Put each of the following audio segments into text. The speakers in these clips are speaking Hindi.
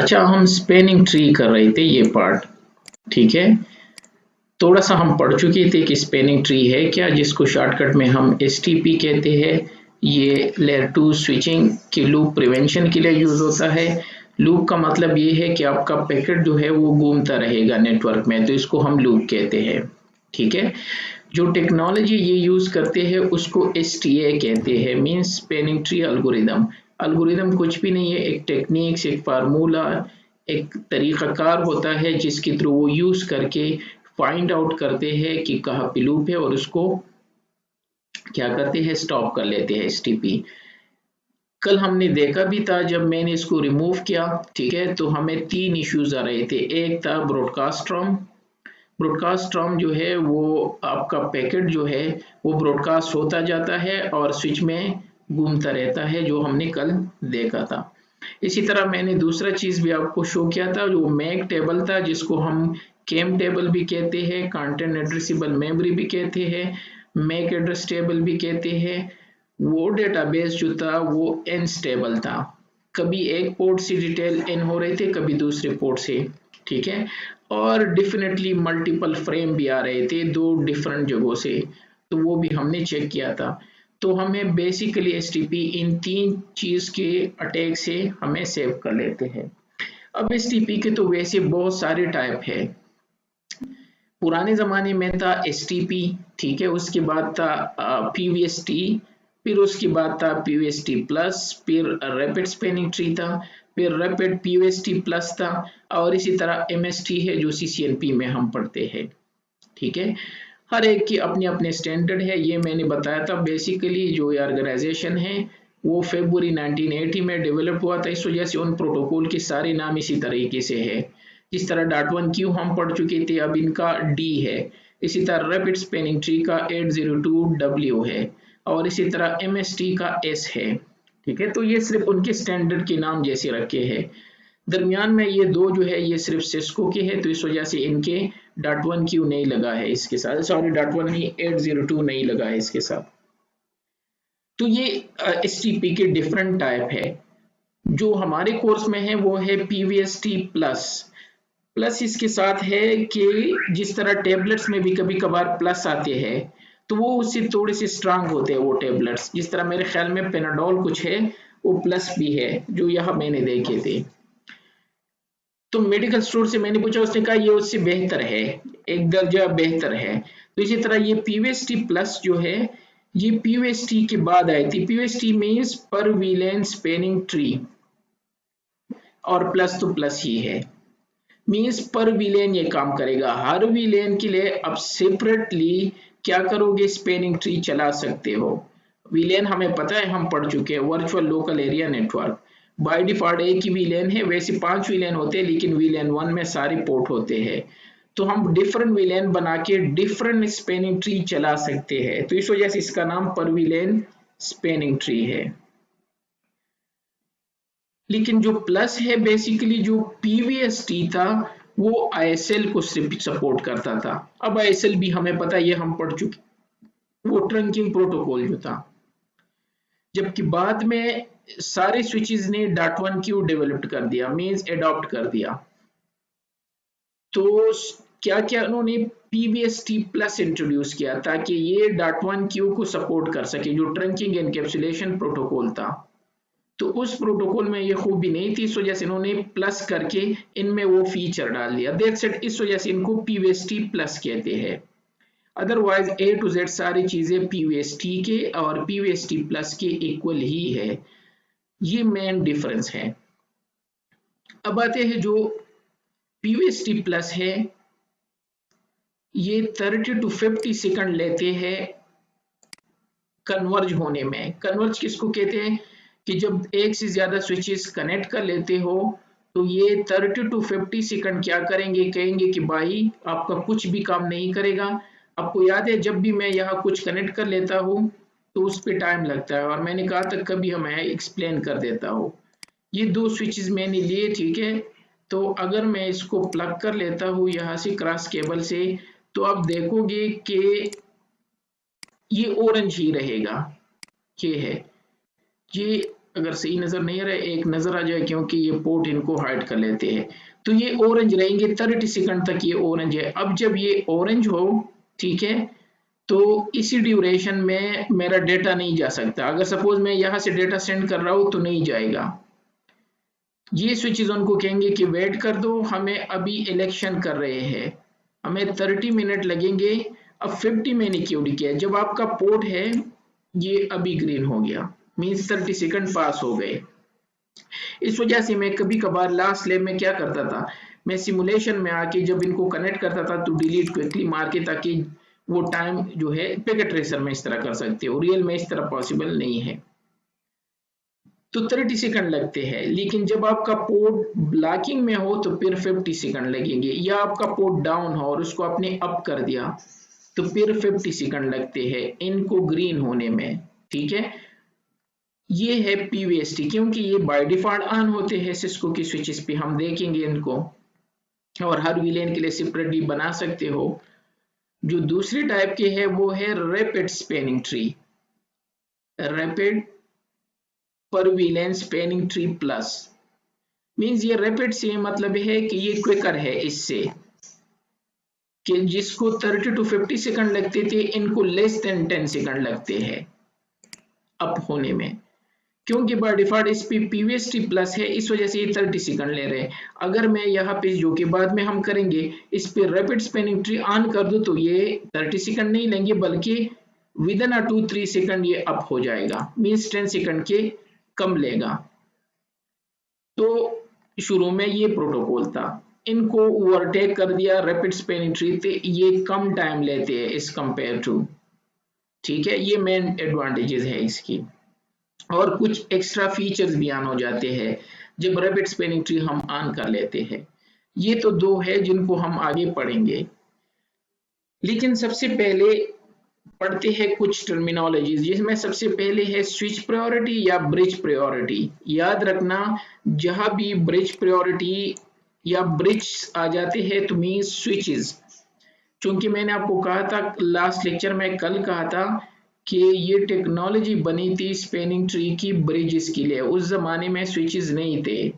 अच्छा, हम स्पेनिंग ट्री कर रहे थे ये पार्ट, ठीक है। थोड़ा सा हम पढ़ चुके थे कि स्पेनिंग ट्री है क्या, जिसको शॉर्टकट में हम एसटीपी कहते हैं। ये लेयर 2 स्विचिंग के लूप प्रिवेंशन के लिए यूज होता है। लूप का मतलब ये है कि आपका पैकेट जो है वो घूमता रहेगा नेटवर्क में, तो इसको हम लूप कहते हैं, ठीक है। जो टेक्नोलॉजी ये यूज करते हैं उसको एसटीए कहते हैं, means spanning tree algorithm. Algorithm कुछ भी नहीं है, एक टेक्निक्स, एक फार्मूला, एक तरीकाकार होता है जिसके थ्रू वो यूज करके फाइंड आउट करते हैं कि कहाँ पे लूप है और उसको क्या करते हैं, स्टॉप कर लेते हैं एसटीपी। कल हमने देखा भी था जब मैंने इसको रिमूव किया, ठीक है, तो हमें 3 इश्यूज आ रहे थे। एक था ब्रॉडकास्ट ट्रम। ब्रॉडकास्ट ट्रम जो है वो आपका पैकेट जो है वो ब्रॉडकास्ट होता जाता है और स्विच में घूमता रहता है, जो हमने कल देखा था। इसी तरह मैंने दूसरा चीज भी आपको शो किया था, जो मैक टेबल था, जिसको हम केम टेबल भी कहते हैं, कंटेंट एड्रेसेबल मेमोरी भी कहते हैं, मैक एड्रेस टेबल भी कहते हैं। वो डेटाबेस जो था वो एन स्टेबल था, कभी एक पोर्ट से डिटेल एन हो रहे थे, कभी दूसरे पोर्ट से, ठीक है। और डेफिनेटली मल्टीपल फ्रेम भी आ रहे थे 2 डिफरेंट जगहों से, तो वो भी हमने चेक किया था। तो हमें बेसिकली एसटीपी इन 3 चीज के अटैक से हमें सेव कर लेते हैं। अब एसटीपी के तो वैसे बहुत सारे टाइप है। पुराने ज़माने में था एसटीपी, ठीक है, उसके बाद था पीवीएसटी, फिर उसके बाद था पीवीएसटी प्लस, फिर रैपिड स्पेनिंग ट्री था, फिर रैपिड पीवीएसटी प्लस था, और इसी तरह एमएसटी है जो सीसीएनपी में हम पढ़ते हैं, ठीक है। हर एक की अपने अपने स्टैंडर्ड है, ये मैंने बताया था। बेसिकली जो ये ऑर्गेनाइजेशन है वो फरवरी 1980 में डेवलप हुआ था, इस वजह से उन प्रोटोकॉल के सारे नाम इसी तरीके से है। जिस तरह .1q हम पढ़ चुके थे, अब इनका D है। इसी तरह रैपिड स्पेनिंग ट्री का 802W है, और इसी तरह MST का S है, ठीक है। तो ये सिर्फ उनके स्टैंडर्ड के नाम जैसे रखे हैं। दरमियान में ये दो जो है ये सिर्फ सिस्को के हैं, तो इस वजह से इनके .1q नहीं लगा है इसके साथ, सॉरी .1 नहीं, 802 नहीं लगा है इसके साथ। तो ये एसटीपी के डिफरेंट टाइप है। जो हमारे कोर्स में है वो है पीवीएसटी प्लस। प्लस इसके साथ है कि जिस तरह टेबलेट्स में भी कभी कभार प्लस आते हैं, तो वो उससे थोड़े से स्ट्रांग होते हैं वो टेबलेट्स। जिस तरह मेरे ख्याल में पेनाडोल कुछ है, वो प्लस भी है, जो यहाँ मैंने देखे थे। तो मेडिकल स्टोर से मैंने पूछा, उसने कहा ये उससे बेहतर है, एक दर्जा बेहतर है। तो इसी तरह ये पीवीएसटी प्लस जो है, ये पीवीएसटी के बाद आई थी। पीवीएसटी मींस पर विलेन स्पेनिंग ट्री, और प्लस तो प्लस ही है, मींस पर विलेन ये काम करेगा। हर विलेन के लिए अब सेपरेटली क्या करोगे, स्पेनिंग ट्री चला सकते हो। विलेन हमें पता है, हम पढ़ चुके हैं, virtual local area network. By default एक ही विलेन है, वैसे 5 विलेन होते हैं, लेकिन विलेन 1 में सारे पोर्ट होते हैं। तो हम डिफरेंट विलेन बना के डिफरेंट स्पेनिंग ट्री चला सकते हैं, तो इस वजह से इसका नाम पर विलेन स्पेनिंग ट्री है। लेकिन जो प्लस है, बेसिकली जो पीवीएसटी था वो आईएसएल को सपोर्ट करता था। अब आईएसएल भी हमें पता है, ये हम पढ़ चुके, वो ट्रंकिंग प्रोटोकॉल जो था। जबकि बाद में सारे स्विचेस ने .1q डेवलप कर दिया, मींस अडॉप्ट कर दिया। तो क्या क्या उन्होंने पीवीएसटी प्लस इंट्रोड्यूस किया ताकि ये .1q को सपोर्ट कर सके, जो ट्रंकिंग एनकैप्सुलेशन प्रोटोकॉल था। तो उस प्रोटोकॉल में ये खूबी नहीं थी, इस वजह से इन्होंने प्लस करके इनमें वो फीचर डाल दिया, दैट्स इट। इस वजह से इनको पीवीएसटी प्लस कहते हैं। अदरवाइज ए टू जेड सारी चीजें पीवीएसटी के और पीवीएसटी प्लस के इक्वल ही है, ये मेन डिफरेंस है। अब आते हैं जो पीवीएसटी प्लस है, ये 30 to 50 सेकंड लेते हैं कन्वर्ज होने में। कन्वर्ज किसको कहते हैं, कि जब एक से ज्यादा स्विचेस कनेक्ट कर लेते हो, तो ये 30 to 50 सेकंड क्या करेंगे, कहेंगे कि भाई आपका कुछ भी काम नहीं करेगा। आपको याद है जब भी मैं यहाँ कुछ कनेक्ट कर लेता हूँ तो उस पर टाइम लगता है, और मैंने कहा था कभी मैं एक्सप्लेन कर देता हूँ। ये 2 स्विचेस मैंने लिए, ठीक है। तो अगर मैं इसको प्लग कर लेता हूँ यहाँ से क्रॉस केबल से, तो आप देखोगे कि ये ऑरेंज ही रहेगा, ये है, ये अगर सही नजर नहीं आ रहा है एक नजर आ जाए, क्योंकि ये पोर्ट इनको हाइड कर लेते हैं। तो ये ऑरेंज रहेंगे 30 सेकंड तक, ये ऑरेंज है। अब जब ये ऑरेंज हो, ठीक है, तो इसी ड्यूरेशन में मेरा डेटा नहीं जा सकता। अगर सपोज मैं यहाँ से डेटा सेंड कर रहा हूँ तो नहीं जाएगा। ये स्विचेस उनको कहेंगे कि वेट कर दो, हमें अभी इलेक्शन कर रहे हैं, हमें 30 मिनट लगेंगे। अब 50 मैंने क्यों किया, जब आपका पोर्ट है ये अभी ग्रीन हो गया, मीन्स 30 सेकंड पास हो गए। इस वजह से मैं कभी कभार लास्ट लैब में क्या करता था, मैं सिमुलेशन में आके जब इनको कनेक्ट करता था तो डिलीट क्विकली मार के, ताकि वो टाइम जो है पैकेट ट्रेसर में इस तरह कर सकते हो, रियल में इस तरह पॉसिबल नहीं है। तो 30 सेकंड लगते हैं, लेकिन जब आपका पोर्ट ब्लॉकिंग में हो तो फिर 50 सेकंड लगेंगे, या आपका पोर्ट डाउन हो और उसको आपने अप कर दिया तो फिर 50 सेकंड लगते हैं इनको ग्रीन होने में, ठीक है। ये है पीवीएसटी, क्योंकि ये बाय डिफॉल्ट ऑन होते हैं सिस्को की स्विचेस पे, हम देखेंगे इनको, और हर विलेन के लिए सेपरेटली बना सकते हो। जो दूसरी टाइप के है वो है रैपिड स्पैनिंग ट्री, रैपिड पर villain spanning tree plus. Means ये रैपिड से मतलब है कि ये क्विकर है इससे, कि जिसको 30 to 50 सेकंड लगते थे इनको लेस देन 10 सेकंड लगते हैं अप होने में, क्योंकि बाय डिफॉल्ट इस पे पीवीएसटी प्लस है, इस वजह से ये 30 सेकंड ले रहे हैं। अगर मैं यहाँ पे, जो कि बाद में हम करेंगे, इस पे रैपिड स्पैनिंग ट्री ऑन कर दूं तो ये 30 सेकंड नहीं लेंगे, बल्कि विद इन 2-3 सेकंड ये अप हो जाएगा, मीन्स 10 सेकंड के कम लेगा। तो शुरू में ये प्रोटोकॉल था, इनको ओवरटेक कर दिया रैपिड स्पैनिंग ट्री, तो ये कम टाइम लेते हैं इस कंपेयर टू, ठीक है। ये मेन एडवांटेजेस है इसकी, और कुछ एक्स्ट्रा फीचर्स भी ऑन हो जाते हैं जब रैपिड स्पैनिंग ट्री हम ऑन कर लेते हैं। ये तो दो है जिनको हम आगे पढ़ेंगे, लेकिन सबसे पहले पढ़ते हैं कुछ टर्मिनोलॉजीज, जिसमें सबसे पहले है स्विच प्रायोरिटी या ब्रिज प्रायोरिटी। याद रखना, जहां भी ब्रिज प्रायोरिटी या ब्रिज आ जाते हैं तो मीन्स स्विचेस, क्योंकि मैंने आपको कहा था लास्ट लेक्चर में, कल कहा था कि ये टेक्नोलॉजी बनी थी स्पैनिंग ट्री की ब्रिजेस के लिए, उस जमाने में स्विचेस नहीं थे,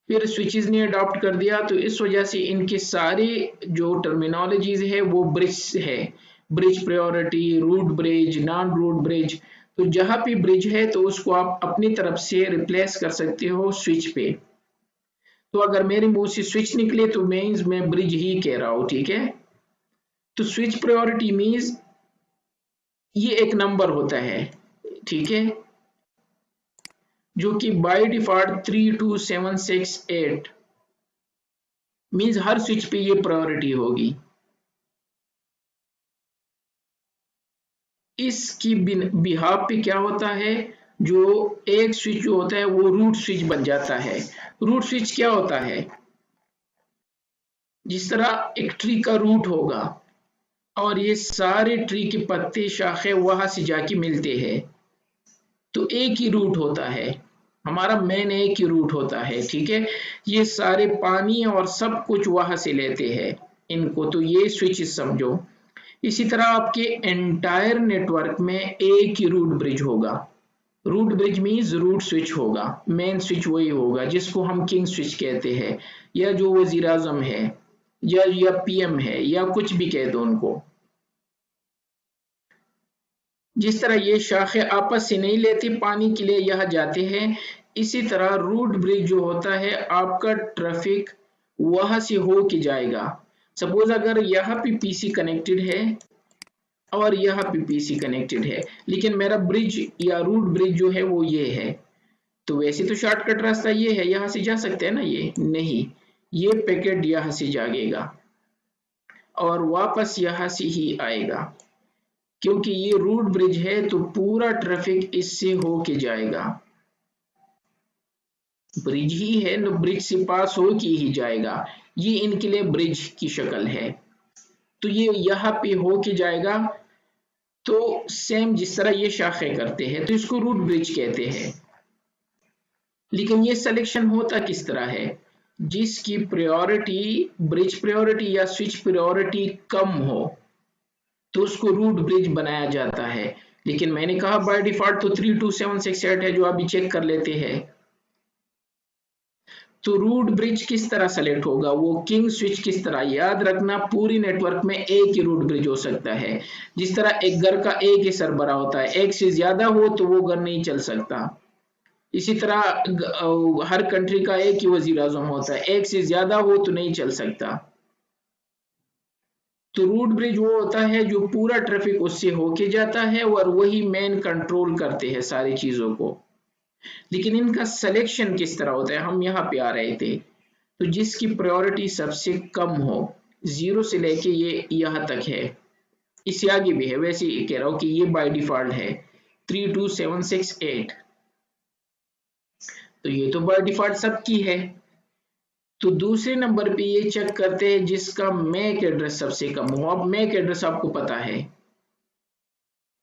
फिर स्विचेस ने अडॉप्ट कर दिया, तो इस वजह से इनके सारे जो टर्मिनोलॉजीज है वो ब्रिज है, bridge priority, root bridge, non root bridge. तो जहां पे ब्रिज है तो उसको आप अपनी तरफ से रिप्लेस कर सकते हो स्विच पे। तो अगर मेरे मुंह से स्विच निकले तो मीन्स मैं ब्रिज ही कह रहा हूं, ठीक है। तो स्विच प्रायोरिटी मीन्स ये एक नंबर होता है, ठीक है, जो कि by default 32768 means her switch पे ये प्रायोरिटी होगी। इसकी बिहाफ पे क्या होता है, जो एक स्विच जो होता है वो रूट स्विच बन जाता है। रूट स्विच क्या होता है, जिस तरह एक ट्री का रूट होगा और ये सारे ट्री के पत्ते शाखे वहां से जाके मिलते हैं, तो एक ही रूट होता है हमारा, मेन एक ही रूट होता है, ठीक है। ये सारे पानी और सब कुछ वहां से लेते हैं इनको, तो ये स्विच समझो। इसी तरह आपके एंटायर नेटवर्क में एक ही रूट ब्रिज होगा। Root bridge means root switch होगा, मेन स्विच वही होगा जिसको हम किंग स्विच कहते हैं, या जो वजीर आजम है या पीएम है, या कुछ भी कह दो उनको। जिस तरह ये शाखे आपस से नहीं लेती, पानी के लिए यहाँ जाते हैं, इसी तरह रूट ब्रिज जो होता है आपका ट्रैफिक वहां से हो के जाएगा। सपोज अगर यहाँ पे पीसी कनेक्टेड है और यहाँ पे पीसी कनेक्टेड है, लेकिन मेरा ब्रिज या रूट ब्रिज जो है वो ये है, तो वैसे तो शॉर्टकट रास्ता ये है, यहाँ से जा सकते हैं ना, ये नहीं, ये पैकेट यहाँ से जाएगा और वापस यहाँ से ही आएगा, क्योंकि ये रूट ब्रिज है तो पूरा ट्रैफिक इससे होके जाएगा। ब्रिज ही है तो ब्रिज से पास हो के ही जाएगा, ये इनके लिए ब्रिज की शक्ल है। तो ये यहाँ पे हो के जाएगा, तो सेम जिस तरह ये शाखे करते हैं तो इसको रूट ब्रिज कहते हैं। लेकिन ये सिलेक्शन होता किस तरह है, जिसकी प्रायोरिटी ब्रिज प्रायोरिटी या स्विच प्रायोरिटी कम हो तो उसको रूट ब्रिज बनाया जाता है, लेकिन मैंने कहा बाय डिफॉल्ट तो 3276 है, जो अभी चेक कर लेते हैं। तो रूट ब्रिज किस तरह सेलेक्ट होगा, वो किंग स्विच किस तरह, याद रखना पूरी नेटवर्क में एक ही रूट ब्रिज हो सकता है। जिस तरह एक घर का एक ही सरबराह होता है, एक से ज्यादा हो तो वो घर नहीं चल सकता। इसी तरह हर कंट्री का एक ही वजीर आजम होता है, एक से ज्यादा हो तो नहीं चल सकता। तो रूट ब्रिज वो होता है जो पूरा ट्रैफिक उससे होके जाता है और वही मेन कंट्रोल करते हैं सारी चीजों को। लेकिन इनका सिलेक्शन किस तरह होता है, हम यहाँ पे आ रहे थे। तो जिसकी प्रायोरिटी सबसे कम हो, 0 से लेके ये यहाँ तक है, इससे आगे भी है, वैसे ही कह रहा हूँ कि ये बाय डिफॉल्ट है 32768। तो ये तो बाय डिफॉल्ट सबकी है। तो दूसरे नंबर पे ये चेक करते हैं जिसका मैक एड्रेस सबसे कम हो। अब मैक एड्रेस आपको पता है,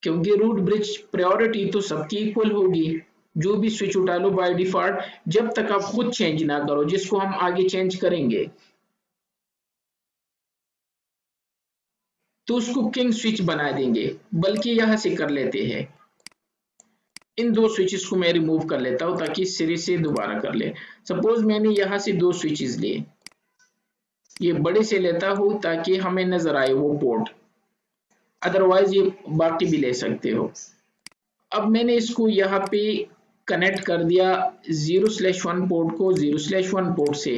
क्योंकि रूट ब्रिज प्रायोरिटी तो सबकी इक्वल होगी। जो भी स्विच उठा लो बाय डिफॉल्ट, जब तक आप खुद चेंज ना करो, जिसको हम आगे चेंज करेंगे, तो उसको किंग स्विच बना देंगे। बल्कि यहां से कर लेते हैं, इन दो स्विचेस को मैं रिमूव कर लेता हूं ताकि सिरे से दोबारा कर ले। सपोज मैंने यहां से दो स्विचेस लिए, ये बड़े से लेता हूं ताकि हमें नजर आए वो पोर्ट, अदरवाइज ये बाकी भी ले सकते हो। अब मैंने इसको यहाँ पे कनेक्ट कर दिया 0/1 पोर्ट को 0/1 पोर्ट से,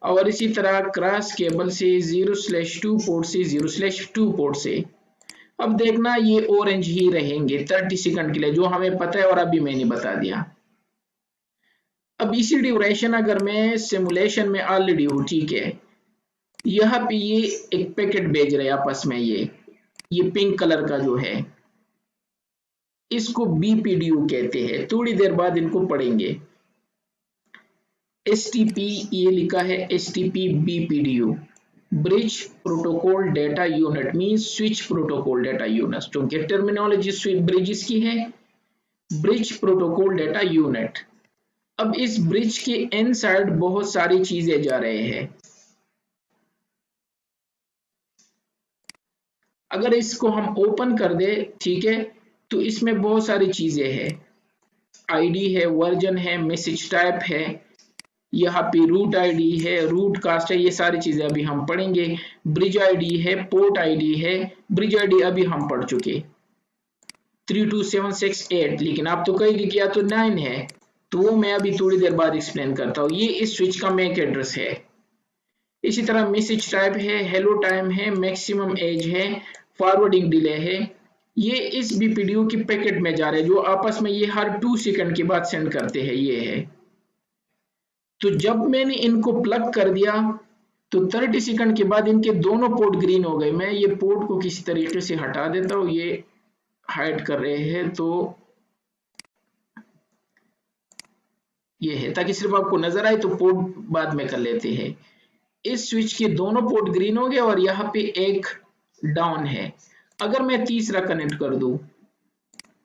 और इसी तरह क्रॉस केबल से 0/2 पोर्ट से 0/2 पोर्ट से। अब देखना ये ऑरेंज ही रहेंगे 30 सेकंड के लिए, जो हमें पता है और अभी मैंने बता दिया। अब इसी ड्यूरेशन अगर मैं सिमुलेशन में ऑलरेडी हूँ, ठीक है, यहाँ पे ये एक पैकेट भेज रहे आपस में, ये पिंक कलर का जो है, इसको बीपीडीयू कहते हैं। थोड़ी देर बाद इनको पढ़ेंगे। एसटीपी ये लिखा है, STP BPDU, bridge protocol data unit means switch protocol data unit, क्योंकि टर्मिनोलॉजी स्विच ब्रिज की है, ब्रिज प्रोटोकॉल डेटा यूनिट। अब इस ब्रिज के इनसाइड बहुत सारी चीजें जा रहे हैं। अगर इसको हम ओपन कर दे, ठीक है, तो इसमें बहुत सारी चीजें हैं, आईडी है, वर्जन है, मैसेज टाइप है, यहाँ पे रूट आईडी है, रूट कास्ट है, ये सारी चीजें अभी हम पढ़ेंगे। ब्रिज आईडी है, पोर्ट आईडी है, ब्रिज आईडी अभी हम पढ़ चुके 32768, लेकिन आप तो कहेंगे कि या तो 9 है, तो वो मैं अभी थोड़ी देर बाद एक्सप्लेन करता हूँ। ये इस स्विच का मैक एड्रेस है। इसी तरह मैसेज टाइप है, हेलो टाइम है, मैक्सिमम एज है, फॉरवर्डिंग डिले है। ये इस बीपीडीयू की पैकेट में जा रहे हैं, जो आपस में ये हर 2 सेकंड के बाद सेंड करते हैं, ये है। तो जब मैंने इनको प्लग कर दिया तो 30 सेकंड के बाद इनके दोनों पोर्ट ग्रीन हो गए। मैं ये पोर्ट को किसी तरीके से हटा देता हूँ, ये हाइड कर रहे हैं, तो ये है, ताकि सिर्फ आपको नजर आए, तो पोर्ट बाद में कर लेते हैं। इस स्विच के दोनों पोर्ट ग्रीन हो गए और यहाँ पे एक डाउन है। अगर मैं तीसरा कनेक्ट कर दूं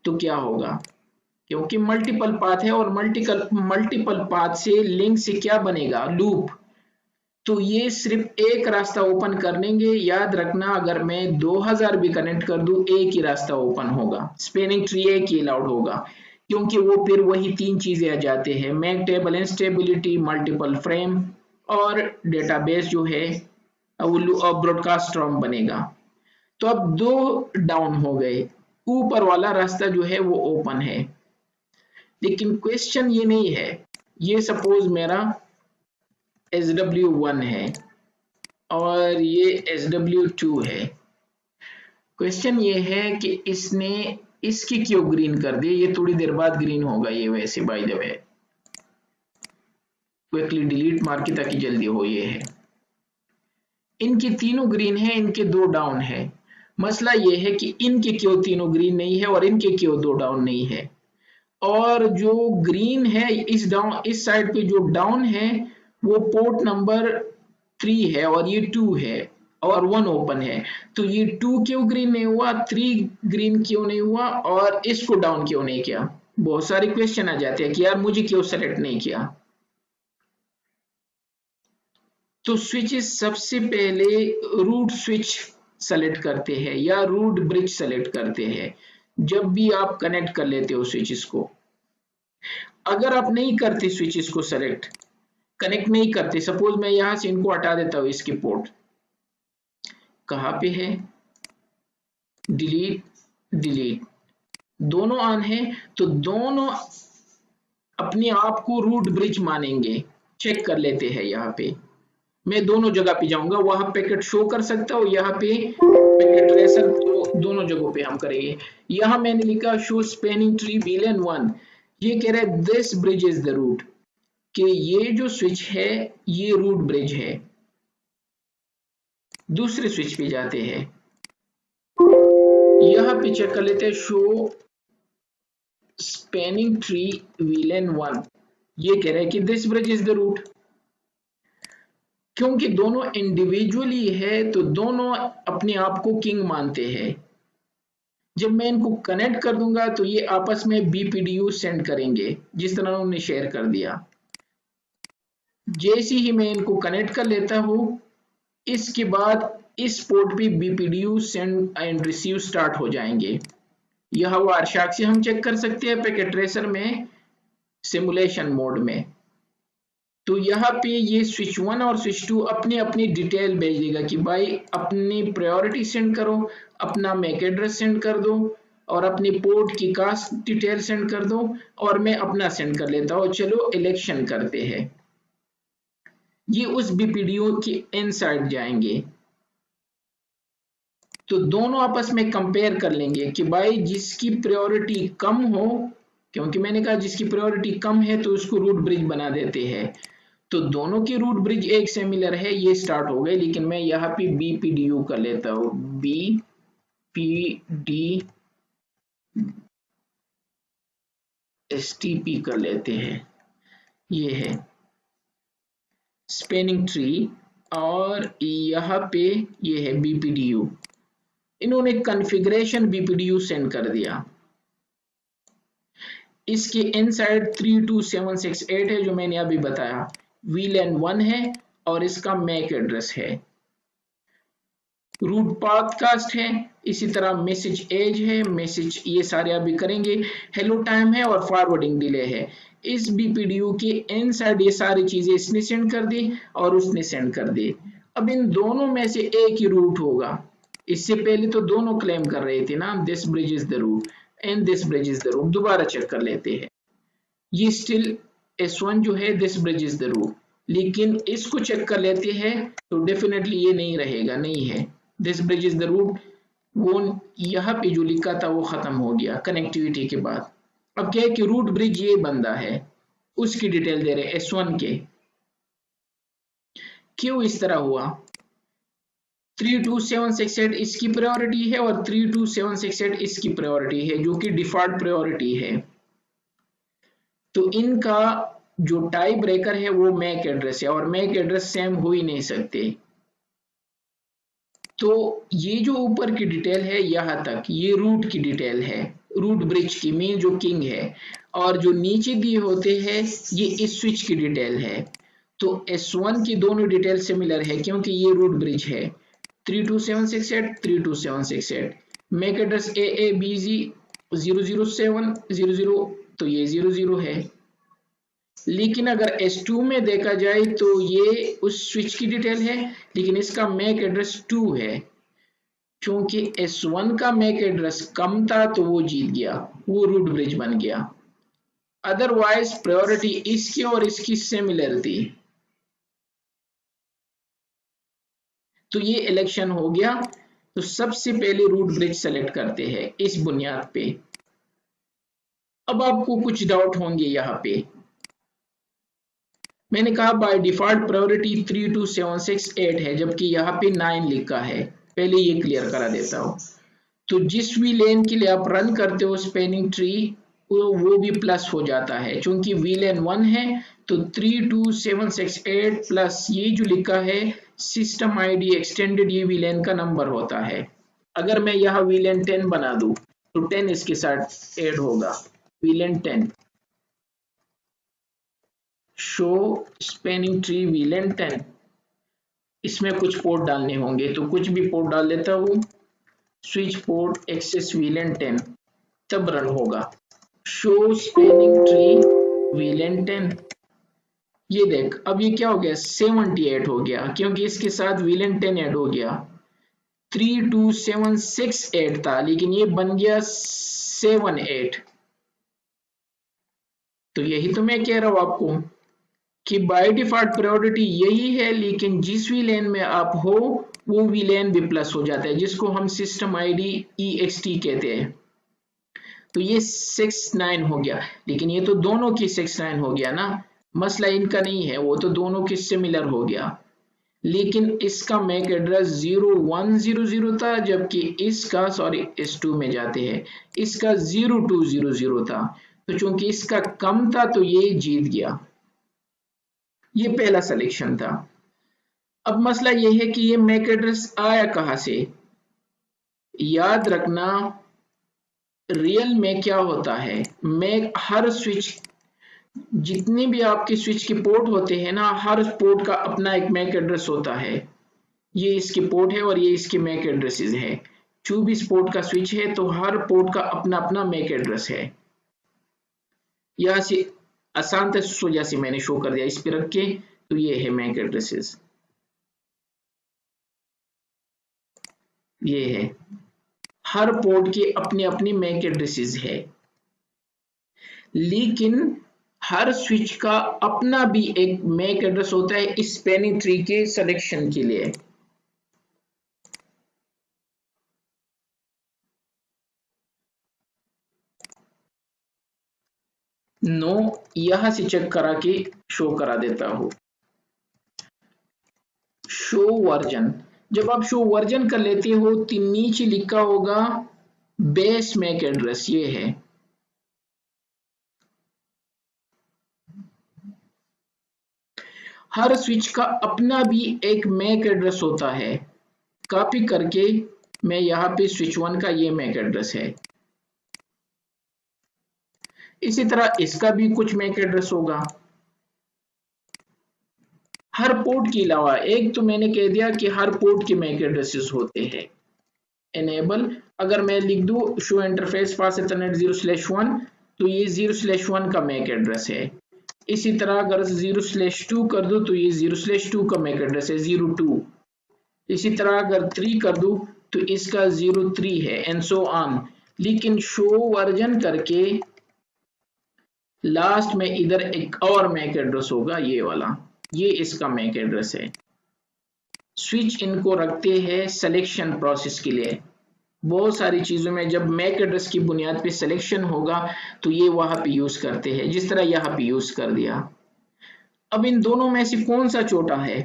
तो क्या होगा, क्योंकि मल्टीपल पाथ है और मल्टीपल पाथ से लिंक से क्या बनेगा, लूप। तो ये सिर्फ एक रास्ता ओपन कर लेंगे। याद रखना, अगर मैं 2000 भी कनेक्ट कर दूं, एक ही रास्ता ओपन होगा, स्पेनिंग ट्री एक ही अलाउड होगा, क्योंकि वो फिर वही 3 चीजें आ जाते हैं, MAC table instability, multiple frame, और डेटाबेस जो है वो ब्रॉडकास्ट रॉन्ग बनेगा। तो अब 2 डाउन हो गए, ऊपर वाला रास्ता जो है वो ओपन है। लेकिन क्वेश्चन ये नहीं है, ये सपोज मेरा SW1 है और ये SW2 है। क्वेश्चन ये है कि इसने इसकी क्यों ग्रीन कर दी, ये थोड़ी देर बाद ग्रीन होगा ये, वैसे by the way quickly delete मार के ताकि जल्दी हो। ये है, इनके तीनों ग्रीन है, इनके 2 डाउन है। मसला ये है कि इनके क्यों तीनों ग्रीन नहीं है और इनके क्यों 2 डाउन नहीं है। और जो ग्रीन है इस साइड पे जो डाउन है वो पोर्ट नंबर 3 है और ये 2 है और 1 ओपन है। तो ये 2 क्यों ग्रीन नहीं हुआ, 3 ग्रीन क्यों नहीं हुआ, और इसको डाउन क्यों नहीं किया। बहुत सारे क्वेश्चन आ जाते हैं कि यार मुझे क्यों सेलेक्ट नहीं किया। तो स्विचेस सबसे पहले रूट स्विच सेलेक्ट करते हैं या रूट ब्रिज सेलेक्ट करते हैं। जब भी आप कनेक्ट कर लेते हो स्विचेस को। अगर आप नहीं करते स्विचेस को सेलेक्ट, कनेक्ट नहीं करते, सपोज मैं यहां से इनको हटा देता हूं, इसके पोर्ट कहां पे है, डिलीट डिलीट, दोनों ऑन है, तो दोनों अपने आप को रूट ब्रिज मानेंगे। चेक कर लेते हैं, यहाँ पे मैं दोनों जगह पे जाऊंगा, वहां पैकेट शो कर सकता हूँ, यहाँ पे पैकेट ट्रेसर, दोनों जगहों पे हम करेंगे। यहाँ मैंने लिखा शो स्पैनिंग ट्री VLAN 1, ये कह रहा है this bridge is the root, कि ये जो स्विच है ये रूट ब्रिज है। दूसरे स्विच पे जाते हैं, यहाँ पे चेक कर लेते हैं शो स्पैनिंग ट्री VLAN 1, ये कह रहा है कि this bridge is the root. क्योंकि दोनों इंडिविजुअली है तो दोनों अपने आप को किंग मानते हैं। जब मैं इनको कनेक्ट कर दूंगा तो ये आपस में BPDU सेंड करेंगे, जिस तरह उन्होंने शेयर कर दिया। जैसे ही मैं इनको कनेक्ट कर लेता हूं, इसके बाद इस पोर्ट पे BPDU send and receive start हो जाएंगे। यह वारशाक से हम चेक कर सकते हैं पैकेट ट्रेसर में सिमुलेशन मोड में। तो यहाँ पे ये स्विच 1 और स्विच 2 अपने अपनी डिटेल भेज देगा कि भाई अपनी प्रायोरिटी सेंड करो, अपना मैक एड्रेस सेंड कर दो और अपनी पोर्ट की कास्ट डिटेल सेंड कर दो, और मैं अपना सेंड कर लेता हूँ। चलो इलेक्शन करते हैं। ये उस BPDU के इनसाइड जाएंगे, तो दोनों आपस में कंपेयर कर लेंगे कि भाई जिसकी प्रायोरिटी कम हो, क्योंकि मैंने कहा जिसकी प्रायोरिटी कम है तो उसको रूट ब्रिज बना देते हैं। तो दोनों की रूट ब्रिज एक सिमिलर है, ये स्टार्ट हो गए, लेकिन मैं यहाँ पे BPDU कर लेता हूँ, BPD STP कर लेते हैं। ये है स्पैनिंग ट्री, और यहाँ पे ये है BPDU। इन्होंने कॉन्फ़िगरेशन BPDU सेंड कर दिया। इसके इनसाइड 32768 है, जो मैंने अभी बताया, VLAN 1 है और इसका मैक एड्रेस है, रूट पाथ कास्ट है, इसी तरह मैसेज एज है, मैसेज, ये सारे अभी करेंगे, हेलो टाइम है और फॉरवर्डिंग डिले है। इस BPDU के इनसाइड ये सारी चीजें इसने सेंड कर दी और उसने सेंड कर दी। अब इन दोनों में से एक ही रूट होगा। इससे पहले तो दोनों क्लेम कर रहे थे ना, this bridge is the root and this bridge is the root. दोबारा चेक कर लेते हैं, ये स्टिल S1 जो है this bridge is the root, लेकिन इसको चेक कर लेते हैं तो डेफिनेटली ये नहीं रहेगा, नहीं है this bridge is the root. वो यहाँ पे जो लिखा था वो खत्म हो गया कनेक्टिविटी के बाद। अब क्या है कि रूट ब्रिज ये बंदा है, उसकी डिटेल दे रहे S1 के। क्यों इस तरह हुआ? 32768 इसकी प्रायोरिटी है और 32768 इसकी प्रायोरिटी है, जो कि डिफॉल्ट प्रायोरिटी है। तो इनका जो टाई ब्रेकर है वो मैक एड्रेस है, और मैक एड्रेस सेम हो ही नहीं सकते। तो ये जो ऊपर की डिटेल है यहां तक, ये रूट की डिटेल है, रूट ब्रिज की, मीन जो किंग है, और जो नीचे दिए होते हैं ये इस स्विच की डिटेल है। तो S1 की दोनों डिटेल सिमिलर है क्योंकि ये रूट ब्रिज है, 32768 32768, मैक एड्रेस AABG 00700, तो ये 00 है। लेकिन अगर S2 में देखा जाए तो ये उस स्विच की डिटेल है, लेकिन इसका मैक एड्रेस 2 है। क्योंकि S1 का मैक एड्रेस कम था तो वो जीत गया, वो रूट ब्रिज बन गया। अदरवाइज प्रायोरिटी इसकी और इसकी सिमिलर थी, तो ये इलेक्शन हो गया। तो सबसे पहले रूट ब्रिज सेलेक्ट करते हैं इस बुनियाद पे। अब आपको कुछ डाउट होंगे यहाँ पे। मैंने कहा बाय डिफॉल्ट प्रायोरिटी 32768 है, जबकि यहाँ पे 9 लिखा है। पहले ये क्लियर करा देता हूँ। तो जिस VLAN के लिए आप रन करते हो स्पैनिंग ट्री, वो भी प्लस हो जाता है, क्योंकि VLAN 1 है तो 32768 प्लस ये जो लिखा है सिस्टम ID एक्सटेंडेड, ये VLAN का नंबर होता है। अगर मैं यहाँ VLAN 10 बना दूं तो 10 इसके साथ ऐड होगा, VLAN 10 show spanning tree VLAN 10। इसमें कुछ पोर्ट डालने होंगे, तो कुछ भी पोर्ट डाल देता हूँ, स्विच पोर्ट एक्सेस VLAN 10। तब रन होगा। Show spanning tree VLAN 10। ये देख अब ये क्या हो गया 78 हो गया क्योंकि इसके साथ VLAN 10 ऐड हो गया। 32768 था लेकिन ये बन गया 78। तो यही तो मैं कह रहा हूं आपको कि बाय डिफॉल्ट प्रायोरिटी यही है, लेकिन जिस VLAN में आप हो वो VLAN भी प्लस हो जाता है, जिसको हम सिस्टम आईडी EXT कहते हैं। तो ये 69 हो गया, लेकिन ये तो दोनों की 69 हो गया ना, मसला इनका नहीं है, वो तो दोनों की सिमिलर हो गया। लेकिन इसका मैक एड्रेस 0100 था, जबकि इसका सॉरी S2 में जाते हैं, इसका 0200 था। तो चूंकि इसका कम था तो ये जीत गया। ये पहला सिलेक्शन था। अब मसला ये है कि ये मैक एड्रेस आया कहां से। याद रखना रियल में क्या होता है, मैक हर स्विच, जितने भी आपके स्विच के पोर्ट होते हैं ना, हर पोर्ट का अपना एक मैक एड्रेस होता है। ये इसके पोर्ट है और ये इसके मैक एड्रेसेस है। 24 पोर्ट का स्विच है तो हर पोर्ट का अपना अपना मैक एड्रेस है। यहां से आसान वजह से मैंने शो कर दिया इस पे रख के। तो ये है मैक एड्रेसेस, ये है हर पोर्ट के अपने अपने मैक एड्रेसेस है, लेकिन हर स्विच का अपना भी एक मैक एड्रेस होता है इस स्पैनिंग ट्री के सिलेक्शन के लिए। नो, यहां से चेक करा के शो करा देता हूं। शो वर्जन, जब आप शो वर्जन कर लेते हो तो नीचे लिखा होगा बेस मैक एड्रेस, ये है। हर स्विच का अपना भी एक मैक एड्रेस होता है। कॉपी करके मैं यहाँ पे स्विच 1 का ये मैक एड्रेस है। इसी तरह इसका भी कुछ मैक एड्रेस होगा हर पोर्ट के अलावा। एक तो मैंने कह दिया कि हर पोर्ट के मैक एड्रेसेस होते हैं। एनेबल, अगर मैं लिख दूं शो इंटरफेस पास इथरनेट 0/1 तो ये 0/1 का मैक एड्रेस है। इसी तरह अगर 0/2 कर दूं तो ये 0/2 का मैक एड्रेस है 02। इसी तरह अगर 3 कर दूं तो इसका 03 है एंड सो ऑन। लेकिन शो वर्जन करके लास्ट में इधर एक और मैक एड्रेस होगा, ये वाला, ये इसका मैक एड्रेस है। स्विच इनको रखते हैं सिलेक्शन प्रोसेस के लिए। बहुत सारी चीजों में जब मैक एड्रेस की बुनियाद पे सिलेक्शन होगा तो ये वहां पे यूज करते हैं, जिस तरह यहाँ पे यूज कर दिया। अब इन दोनों में से कौन सा छोटा है,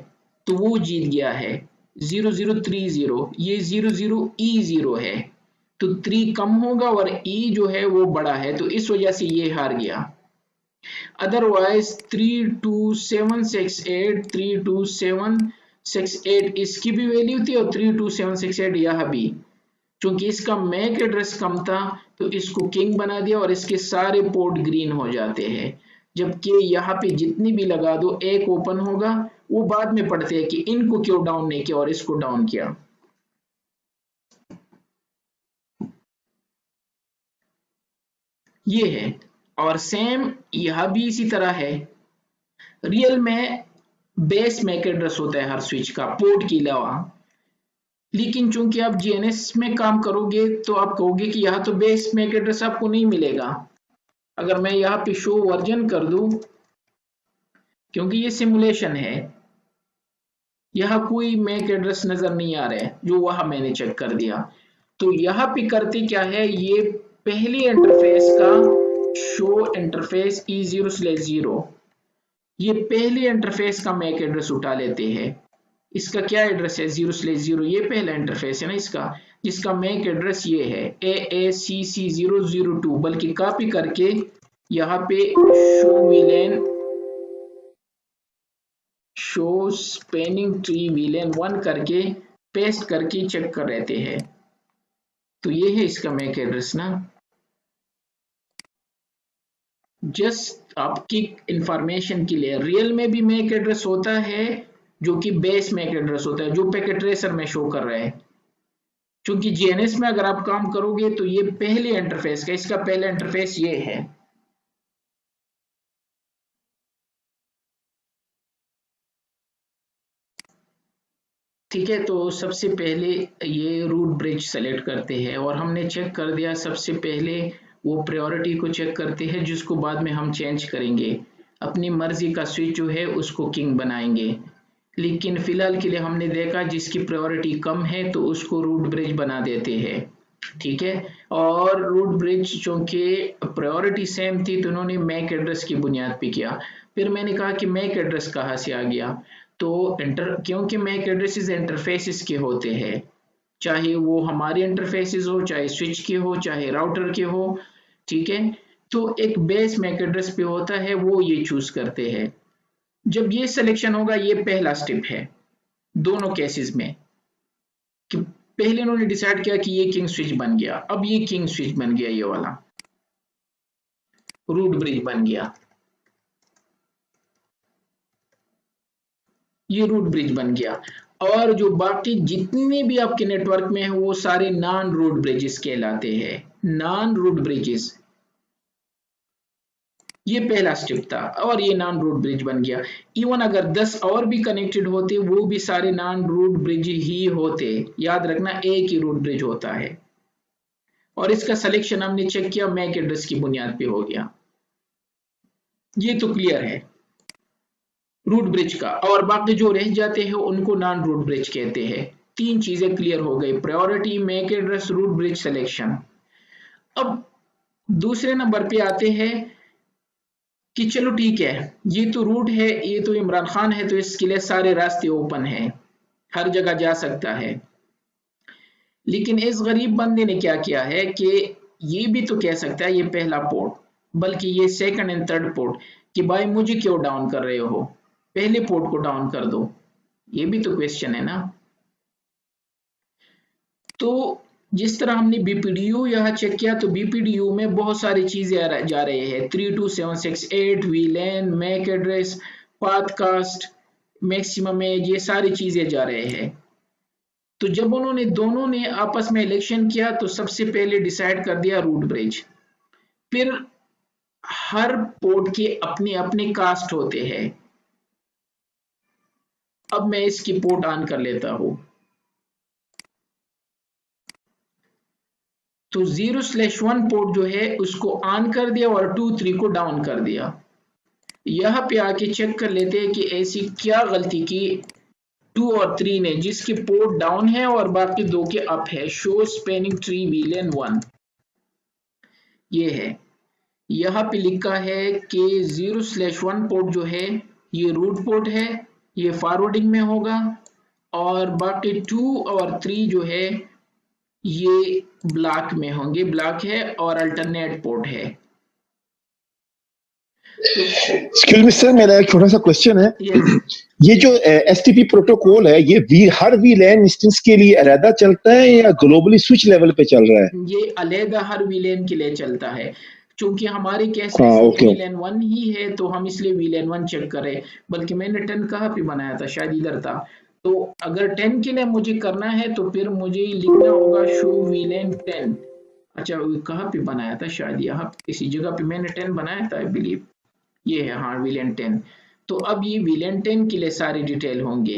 तो वो जीत गया है 0030। ये 00E0 है तो 3 कम होगा और E जो है वो बड़ा है, तो इस वजह से ये हार गया। अदरवाइज 32768 इसकी भी वैल्यू थी और 32768 यह भी। क्योंकि इसका मैक एड्रेस कम था तो इसको किंग बना दिया और इसके सारे पोर्ट ग्रीन हो जाते हैं। जबकि यहाँ पे जितनी भी लगा दो एक ओपन होगा। वो बाद में पढ़ते हैं कि इनको क्यों डाउन नहीं किया और इसको डाउन किया। ये है और सेम यह भी इसी तरह है। रियल में बेस मैक एड्रेस होता है हर स्विच का पोर्ट के अलावा, लेकिन चूंकि आप GNS में काम करोगे तो आप कहोगे कि यहाँ तो बेस मैक एड्रेस आपको नहीं मिलेगा। अगर मैं यहाँ पे शो वर्जन कर दूं, क्योंकि ये सिमुलेशन है, यहाँ कोई मैक एड्रेस नजर नहीं आ रहा है जो वहां मैंने चेक कर दिया। तो यहाँ पे करते क्या है, ये पहले इंटरफेस का शो इंटरफेस E0/0, ये पहले इंटरफेस का मैक एड्रेस उठा लेते हैं। इसका क्या एड्रेस है 0/0, ये पहला इंटरफेस है ना इसका, जिसका मैक एड्रेस ये है AACC002। बल्कि कॉपी करके यहाँ पे show VLAN, show spanning tree VLAN 1 करके पेस्ट करके चेक कर रहते हैं। तो ये है इसका मैक एड्रेस ना। जस्ट आपकी इंफॉर्मेशन के लिए, रियल में भी मैक एड्रेस होता है जो कि बेस मैक एड्रेस होता है, जो पैकेट ट्रेसर में शो कर रहा है। क्योंकि जीएनएस में अगर आप काम करोगे तो ये पहले इंटरफेस का, इसका पहला इंटरफेस ये है। ठीक है, तो सबसे पहले ये रूट ब्रिज सेलेक्ट करते हैं और हमने चेक कर दिया। सबसे पहले वो प्रायोरिटी को चेक करते हैं जिसको बाद में हम चेंज करेंगे, अपनी मर्जी का स्विच जो है उसको किंग बनाएंगे। लेकिन फिलहाल के लिए हमने देखा जिसकी प्रायोरिटी कम है तो उसको रूट ब्रिज बना देते हैं। ठीक है, और रूट ब्रिज चूंकि प्रायोरिटी सेम थी तो उन्होंने मैक एड्रेस की बुनियाद पे किया। फिर मैंने कहा कि मैक एड्रेस कहाँ से आ गया, तो क्योंकि मैक एड्रेसेस इंटरफेसेस के होते हैं, चाहे वो हमारे इंटरफेसेस हो, चाहे स्विच के हो, चाहे राउटर के हो। ठीक है, तो एक बेस मैक एड्रेस पे होता है, वो ये चूज करते हैं। जब ये सिलेक्शन होगा, ये पहला स्टेप है दोनों केसेस में, कि पहले उन्होंने डिसाइड किया कि ये किंग स्विच बन गया, अब ये किंग स्विच बन गया, ये वाला रूट ब्रिज बन गया, ये रूट ब्रिज बन गया। और जो बाकी जितने भी आपके नेटवर्क में है वो सारे नॉन रूट ब्रिजेस कहलाते हैं, नॉन रूट ब्रिजेस। ये पहला स्टेप था और ये नॉन रूट ब्रिज बन गया। इवन अगर 10 और भी कनेक्टेड होते वो भी सारे नॉन रूट ब्रिज ही होते। याद रखना एक ही रूट ब्रिज होता है। और इसका सिलेक्शन हमने चेक किया मैक एड्रेस की बुनियाद पे हो गया। ये तो क्लियर है रूट ब्रिज का, और बाकी जो रह जाते हैं उनको नॉन रूट ब्रिज कहते हैं। तीन चीजें क्लियर हो गई, priority, mac address, root bridge selection. अब दूसरे नंबर पे आते हैं कि चलो ठीक है, ये तो रूट है, ये तो इमरान खान है, तो इसके लिए सारे रास्ते ओपन है, हर जगह जा सकता है। लेकिन इस गरीब बंदे ने क्या किया है कि ये भी तो कह सकता है ये पहला पोर्ट, बल्कि ये सेकंड एंड थर्ड पोर्ट, कि भाई मुझे क्यों डाउन कर रहे हो, पहले पोर्ट को डाउन कर दो। ये भी तो क्वेश्चन है ना। तो जिस तरह हमने बीपीडीयू यहाँ चेक किया, तो बीपीडीयू में बहुत सारी चीजें जा रहे हैं, 32768, VLAN, MAC address, path cost, maximum age, ये सारी चीजें जा रहे हैं। तो जब उन्होंने दोनों ने आपस में इलेक्शन किया तो सबसे पहले डिसाइड कर दिया रूट ब्रिज। फिर हर पोर्ट के अपने अपने कास्ट होते हैं। अब मैं इसकी पोर्ट ऑन कर लेता हूं, तो 0/1 पोर्ट जो है उसको ऑन कर दिया और 2 3 को डाउन कर दिया। यहाँ पे आके चेक कर लेते हैं कि ऐसी क्या गलती की 2 और 3 ने, जिसके पोर्ट डाउन है और बाकी दो के अप है। शो स्पैनिंग ट्री वीलेन 1 ये है। यहाँ पे लिखा है कि 0/1 पोर्ट जो है ये रूट पोर्ट है, ये फॉरवर्डिंग में होगा, और बाकी 2 और 3 जो है ये ब्लॉक में होंगे, ब्लॉक है और अल्टरनेट पोर्ट है। एक्सक्यूज मी सर, मेरा एक छोटा सा क्वेश्चन है। ये जो एसटीपी प्रोटोकॉल है, ये हर वीलैन इंस्टेंस के लिए अलग चलता है या ग्लोबली स्विच लेवल पे चल रहा है? ये अलग हर वीलैन के लिए चलता है, क्योंकि हमारे केस में वीलैन 1 ही है तो हम इसलिए वीलैन 1 चेक करें। बल्कि मैंने 10 कहाँ पे बनाया था, शायद इधर था। तो अगर 10 के लिए मुझे करना है तो फिर मुझे लिखना होगा शो वीलैन 10। अच्छा, कहाँ पे बनाया था, शायद यहाँ इसी जगह पे मैंने 10 बनाया था, आई बिलीव ये है, हाँ वीलैन 10। तो अब ये वीलैन 10 के लिए सारी डिटेल होंगे।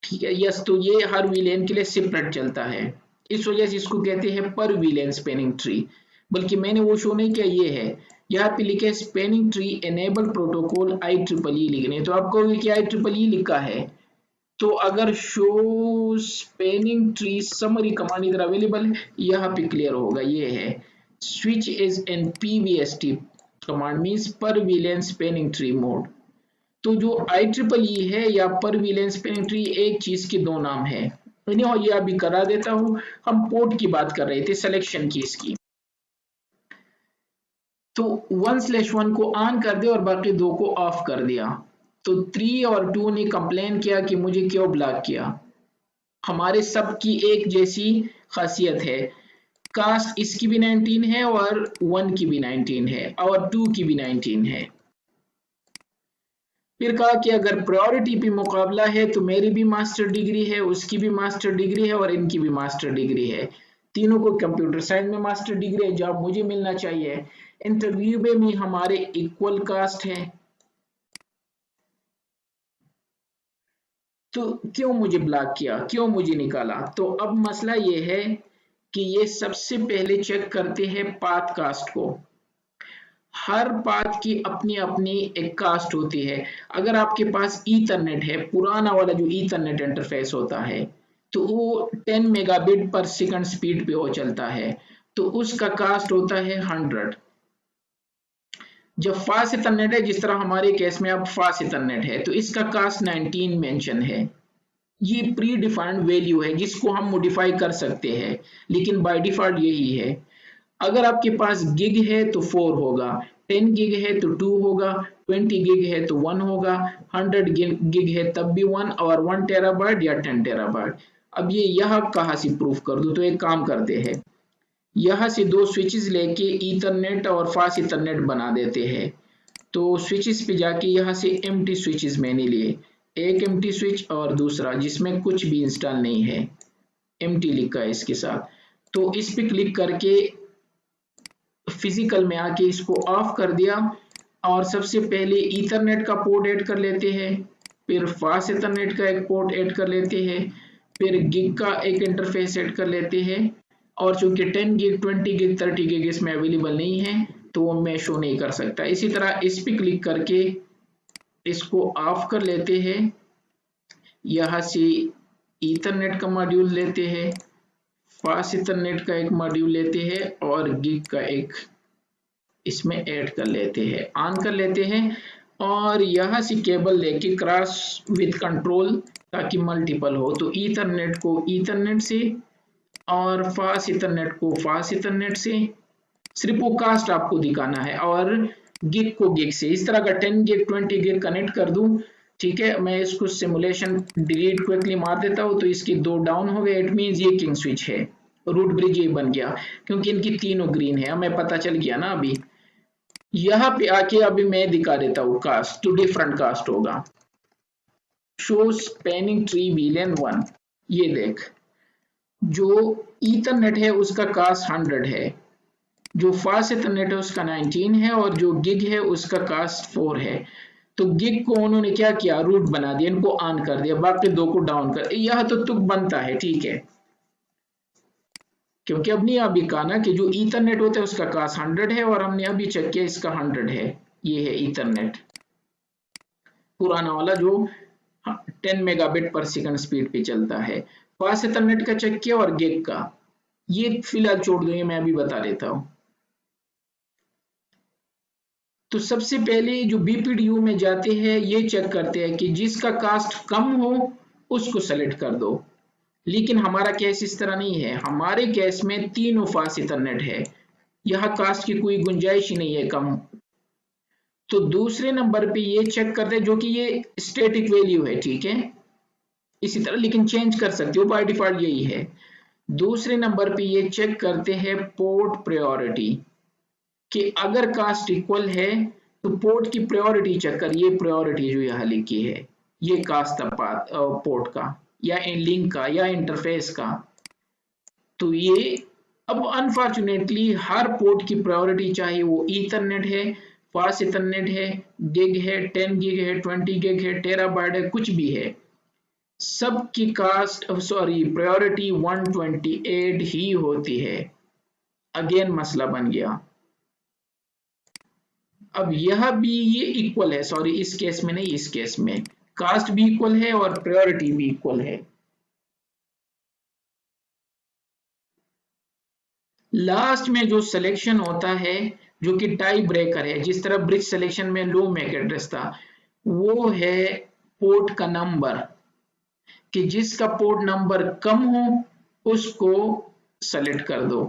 ठीक है, यस, तो ये हर वीलैन के लिए सेपरेट चलता है, इस वजह से इसको कहते हैं पर वीलैन स्पैनिंग ट्री। बल्कि मैंने वो शो नहीं किया, ये है यहाँ पे लिखे spanning tree enable protocol IEEE लिखने, तो आपको क्या IEEE लिखा है। तो अगर show spanning tree summary command इधर अवेलेबल है, यहाँ पे क्लियर होगा, ये है switch is in PVST command means पर वीलैन स्पैनिंग ट्री मोड। तो जो IEEE है या पर वीलैन स्पैनिंग ट्री, एक चीज के दो नाम है। ये अभी करा देता हूं, हम पोर्ट की बात कर रहे थे, सिलेक्शन की इसकी। तो 1/1 को ऑन कर दिया और बाकी दो को ऑफ कर दिया। तो 3 और 2 ने कंप्लेन किया कि मुझे क्यों ब्लॉक किया। हमारे सब की एक जैसी खासियत है, कास्ट इसकी भी 19 है और 1 की भी 19 है और 2 की भी 19 है। फिर कहा कि अगर प्रायोरिटी पे मुकाबला है तो मेरी भी मास्टर डिग्री है, उसकी भी मास्टर डिग्री है और इनकी भी मास्टर डिग्री है, तीनों को कंप्यूटर साइंस में मास्टर डिग्री है, जॉब मुझे मिलना चाहिए। इंटरव्यू में भी हमारे इक्वल कास्ट है, तो क्यों मुझे ब्लॉक किया, क्यों मुझे निकाला? तो अब मसला ये है कि ये सबसे पहले चेक करते हैं पाथ कास्ट को। हर पाथ की अपनी अपनी एक कास्ट होती है। अगर आपके पास ईथरनेट है, पुराना वाला जो ईथरनेट इंटरफेस होता है, तो वो 10 मेगाबिट पर सेकंड स्पीड पे वो चलता है, तो उसका कास्ट होता है 100। जब फास्ट इथरनेट है, जिस तरह हमारे केस में अब फास्ट इथरनेट है, तो इसका कास्ट 19 मेंशन है। ये प्री डिफाइंड वैल्यू है जिसको हम मॉडिफाई कर सकते हैं, लेकिन बाय डिफॉल्ट यही है। अगर आपके पास गिग है तो 4 होगा, 10 गिग है तो 2 होगा, 20 गिग है तो 1 होगा, 100 गिग है तब भी 1, और 1 टेराबाइट या 10 टेराबाइट। अब ये यह कहाँ से प्रूफ कर दूं? तो एक काम करते हैं, यहाँ से दो स्विचेस लेके ईथरनेट और फास्ट ईथरनेट बना देते हैं। तो स्विचेस पे जाके यहाँ से एम्प्टी स्विचेस मैंने लिए, एक एम्प्टी स्विच और दूसरा जिसमें कुछ भी इंस्टॉल नहीं है, एम्प्टी लिखा है इसके साथ। तो इस पे क्लिक करके फिजिकल में आके इसको ऑफ कर दिया, और सबसे पहले ईथरनेट का पोर्ट ऐड कर लेते हैं, फिर फास्ट ईथरनेट का एक पोर्ट ऐड कर लेते हैं, फिर गिग का एक इंटरफेस ऐड कर लेते हैं। और चूंकि 10 गिग, 20 गिग, 30 गिग इसमें अवेलेबल नहीं है, तो वो मैं शो नहीं कर सकता। इसी तरह इस पे क्लिक करके इसको ऑफ कर लेते हैं, यहाँ से ईथरनेट का मॉड्यूल लेते हैं, फास्ट ईथरनेट का एक मॉड्यूल लेते हैं और गिग का एक इसमें ऐड कर लेते हैं, ऑन कर लेते हैं, और यहाँ से केबल लेके क्रॉस विद कंट्रोल ताकि मल्टीपल हो। तो ईथरनेट को ईथरनेट से और फास्ट ईथरनेट को फास्ट ईथरनेट से, सिर्फ वो कास्ट आपको दिखाना है, और गिग को गिग से। इस तरह का 10 गिग 20 गिग कनेक्ट कर दूं, ठीक है। मैं इसको सिमुलेशन डिलीट क्विकली मार देता हूं, तो इसकी 2 डाउन हो गए, इट मींस ये किंग स्विच है, रूट ब्रिज ये बन गया, क्योंकि इनकी तीनों ग्रीन है, हमें पता चल गया ना। अभी यहाँ पे आके अभी मैं दिखा देता हूँ कास्ट, तो डिफरेंट कास्ट होगा। शो स्पैनिंग ट्री VLAN 1, ये देख, जो ईथरनेट है उसका कास्ट 100 है, जो फास्ट ईथरनेट है उसका 19 है, और जो गिग है उसका कास्ट 4 है। तो गिग को उन्होंने क्या किया, रूट बना दिया, इनको ऑन कर दिया, बाकी दो को डाउन कर। यह तो तुक बनता है, ठीक है, क्योंकि अब नहीं अभी कहा ना कि जो ईथरनेट होता है उसका कास्ट 100 है, और हमने अभी चेक किया इसका 100 है। ये है ईथरनेट पुराना वाला जो 10 मेगाबिट पर सेकंड स्पीड पे चलता है। फास्ट ईथरनेट का चेक किया और गिग का, ये फिलहाल छोड़ दो, ये मैं अभी बता देता हूं। तो सबसे पहले जो BPDU में जाते हैं, ये चेक करते हैं कि जिसका कास्ट कम हो उसको सेलेक्ट कर दो। लेकिन हमारा केस इस तरह नहीं है, हमारे केस में तीनों फास्ट ईथरनेट है, यहाँ कास्ट की कोई गुंजाइश ही नहीं है कम। तो दूसरे नंबर पे ये चेक करते हैं, जो कि ये स्टैटिक वैल्यू है, ठीक है, इसी तरह लेकिन चेंज कर सकते हो, बाय डिफॉल्ट यही है। दूसरे नंबर पे ये चेक करते हैं पोर्ट प्रायोरिटी, कि अगर कास्ट इक्वल है तो पोर्ट की प्रायोरिटी चेक कर, ये प्रायोरिटी जो यहाँ लिखी है, ये कास्ट पोर्ट का या लिंक का या इंटरफेस का। तो ये अब अनफॉर्चुनेटली हर पोर्ट की प्रायोरिटी, चाहे वो ईथरनेट है, फास्ट ईथरनेट है, गिग है, 10 गिग है, 20 गिग है, टेराबाइट है, कुछ भी है, सबकी कास्ट प्रायोरिटी 128 ही होती है। अगेन मसला बन गया। अब यह भी ये इक्वल है, सॉरी इस केस में नहीं, इस केस में कास्ट भी इक्वल है और प्रायोरिटी भी इक्वल है। लास्ट में जो सिलेक्शन होता है, जो कि टाई ब्रेकर है, जिस तरह ब्रिज सिलेक्शन में लो मैक एड्रेस था, वो है पोर्ट का नंबर, कि जिसका पोर्ट नंबर कम हो उसको सेलेक्ट कर दो।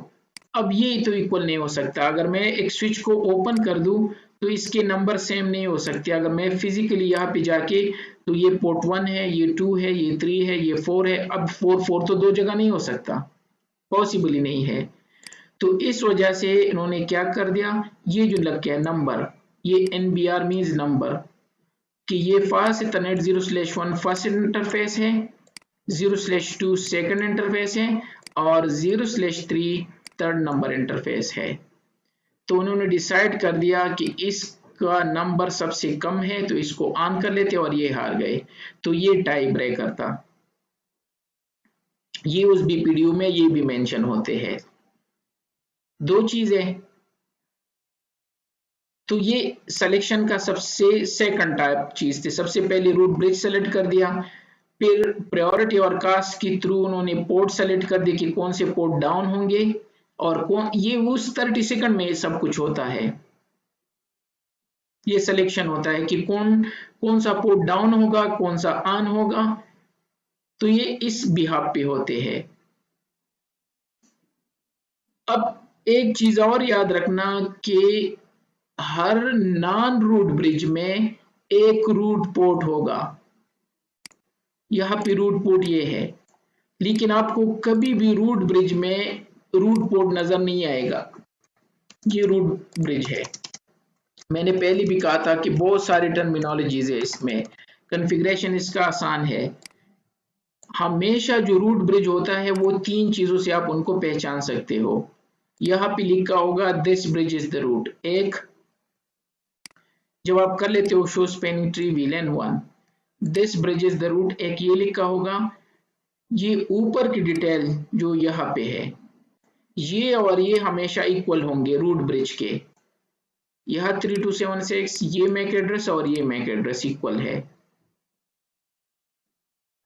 अब ये तो इक्वल नहीं हो सकता, अगर मैं एक स्विच को ओपन कर दूं तो इसके नंबर सेम नहीं हो सकते। अगर मैं फिजिकली यहाँ पे जाके, तो ये पोर्ट 1 है, ये 2 है, ये 3 है, ये 4 है, अब 4 तो दो जगह नहीं हो सकता, पॉसिबल ही नहीं है। तो इस वजह से इन्होंने क्या कर दिया, ये जो लग गया नंबर, ये NBR मीन्स नंबर, कि ये फर्स्ट इथरनेट 0/1 फर्स्ट इंटरफेस है, 0/2 सेकंड इंटरफेस है और 0/3 थर्ड नंबर इंटरफेस है। तो उन्होंने डिसाइड कर दिया कि इसका नंबर सबसे कम है तो इसको ऑन कर लेते और ये हार गए। तो ये टाई ब्रेकर था। ये उस बीपीडीयू में ये भी मेंशन होते हैं। दो चीजें, तो ये सिलेक्शन का सबसे सेकंड टाइप चीज थी। सबसे पहले रूट ब्रिज सेलेक्ट कर दिया, फिर प्रायोरिटी और कास्ट के थ्रू उन्होंने पोर्ट सेलेक्ट कर दिए कि कौन से पोर्ट डाउन होंगे और कौन, ये उस 30 सेकंड में ये सब कुछ होता है। ये सिलेक्शन होता है कि कौन कौन सा पोर्ट डाउन होगा, कौन सा ऑन होगा। तो ये इस बिहाफ पे होते हैं। अब एक चीज और याद रखना कि हर नॉन रूट ब्रिज में एक रूट पोर्ट होगा। यहां पे रूट पोर्ट ये है, लेकिन आपको कभी भी रूट ब्रिज में रूट पोर्ट नजर नहीं आएगा। ये रूट ब्रिज है। मैंने पहले भी कहा था कि बहुत सारी टर्मिनोलॉजीज है इसमें, कॉन्फ़िगरेशन इसका आसान है। हमेशा जो रूट ब्रिज होता है वो तीन चीजों से आप उनको पहचान सकते हो। यहां पे लिखा होगा this bridge is the root. एक, जब आप कर लेते हो show spanning tree VLAN1 this bridge is the root, एक ये लिखा होगा। ये ऊपर की डिटेल जो यहाँ पे है, ये और ये हमेशा इक्वल होंगे रूट ब्रिज के। यह 3276 ये मैक एड्रेस और ये मैक एड्रेस इक्वल है।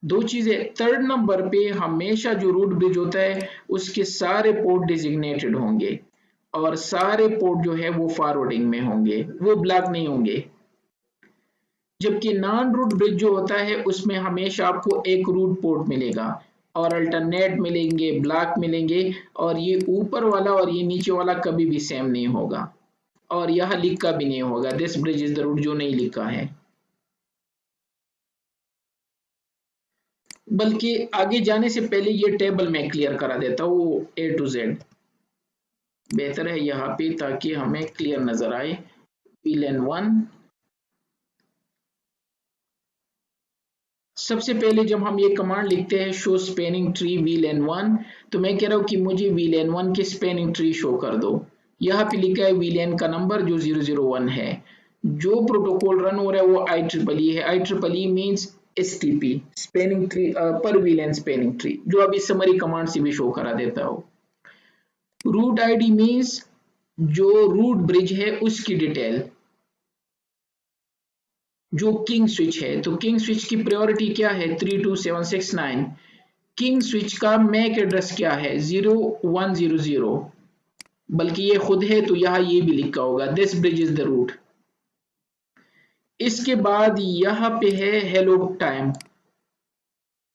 दो चीजें, थर्ड नंबर पे हमेशा जो रूट ब्रिज होता है उसके सारे पोर्ट डिजिग्नेटेड होंगे और सारे पोर्ट जो है वो फॉरवर्डिंग में होंगे, वो ब्लॉक नहीं होंगे। जबकि नॉन रूट ब्रिज जो होता है उसमें हमेशा आपको एक रूट पोर्ट मिलेगा और अल्टरनेट मिलेंगे, ब्लॉक मिलेंगे, और ये ऊपर वाला और ये नीचे वाला कभी भी सेम नहीं होगा। और यह लिखा भी नहीं होगा this bridge is the root, जो नहीं लिखा है। बल्कि आगे जाने से पहले ये टेबल में क्लियर करा देता हूँ A to Z, बेहतर है यहाँ पे ताकि हमें क्लियर नजर आए। VLAN1 सबसे पहले जब हम ये कमांड लिखते हैं शो स्पेनिंग ट्री VLAN1, तो मैं कह रहा हूँ कि मुझे VLAN1 की स्पेनिंग ट्री शो कर दो। यहाँ पे लिखा है VLAN का नंबर जो 001 है। जो प्रोटोकॉल रन हो रहा है वो IEEE है। IEEE means STP spanning tree पर VLAN स्पेनिंग ट्री, जो अभी समरी कमांड से भी शो करा देता हो। रूट ID मीन्स जो रूट ब्रिज है उसकी डिटेल, जो किंग स्विच है। तो किंग स्विच की प्रायोरिटी क्या है 32769। किंग स्विच का मैक एड्रेस क्या है 0100, बल्कि ये खुद है तो यहां ये भी लिखा होगा this bridge is the root. इसके बाद यहां पे है hello time.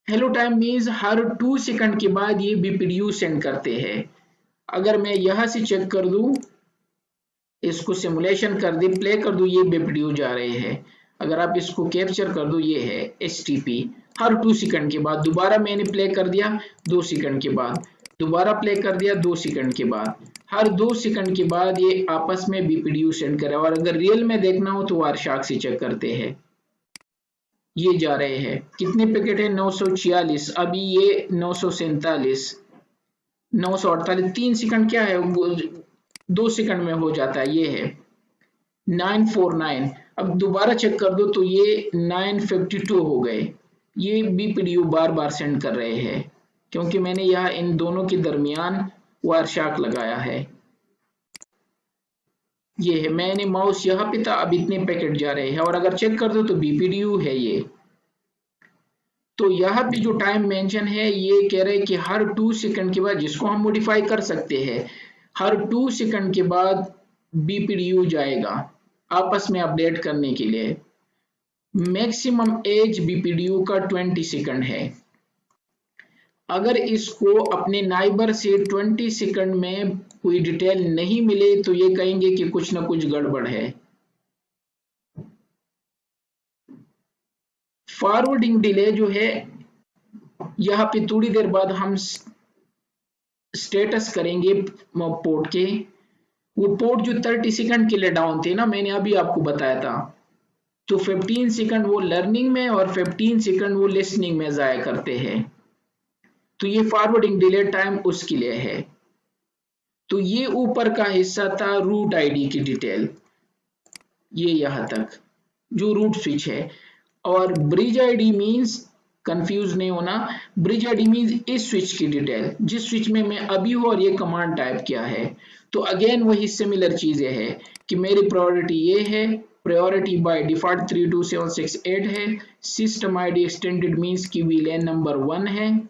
Hello time means हर 2 सेकंड के बाद ये बीपीडीयू सेंड करते हैं। अगर मैं यहां से चेक कर दूं, इसको सिमुलेशन कर दे, प्ले कर दूं, ये बीपीडीयू जा रहे हैं। अगर आप इसको कैप्चर कर दो, ये है STP। हर 2 सेकंड के बाद दोबारा मैंने प्ले कर दिया, 2 सेकंड के बाद दोबारा प्ले कर दिया, 2 सेकंड के बाद, हर 2 सेकंड के बाद ये आपस में बीपीडीयू सेंड करे। और अगर रियल में देखना हो तो वारशाक से चेक करते हैं। ये जा रहे हैं, कितने पैकेट है 946, अभी ये 947, 948, 3 सेकंड क्या है 2 सेकंड में हो जाता है। ये है 949। अब दोबारा चेक कर दो तो ये 952 हो गए। ये बीपीडीयू बार बार सेंड कर रहे हैं क्योंकि मैंने यहाँ इन दोनों के दरमियान वारशाक लगाया है। ये है, मैंने माउस यहाँ पे था, अब इतने पैकेट जा रहे हैं। और अगर चेक कर दो तो बीपीडीयू है ये। तो यहाँ पे जो टाइम मेंशन है ये कह रहे हैं कि हर 2 सेकंड के बाद, जिसको हम मॉडिफाई कर सकते हैं, हर 2 सेकंड के बाद बीपीडीयू जाएगा आपस में अपडेट करने के लिए। मैक्सिमम एज बीपीडीयू का 20 सेकंड है। अगर इसको अपने नाइबर से 20 सेकंड में कोई डिटेल नहीं मिले तो ये कहेंगे कि कुछ ना कुछ गड़बड़ है। फॉरवर्डिंग डिले जो है, यहाँ पे थोड़ी देर बाद हम स्टेटस करेंगे पोर्ट के। वो पोर्ट जो 30 सेकंड के लिए डाउन थे ना, मैंने अभी आपको बताया था, तो 15 सेकंड वो लर्निंग में और 15 सेकंड वो लिसनिंग में ज़ाया करते हैं। तो ये फॉरवर्डिंग डिले टाइम उसके लिए है। तो ये ऊपर का हिस्सा था रूट आईडी की डिटेल, ये यहां तक जो रूट स्विच है। और ब्रिज आईडी मींस, कंफ्यूज नहीं होना, ब्रिज आईडी मींस इस स्विच की डिटेल, जिस स्विच में मैं अभी हूं और ये कमांड टाइप किया है। तो अगेन वही सिमिलर चीजें हैं कि मेरी प्रायोरिटी ये है, प्रायोरिटी बाय डिफॉल्ट 32768 है, सिस्टम आईडी एक्सटेंडेड मींस की वीलैन नंबर 1 है,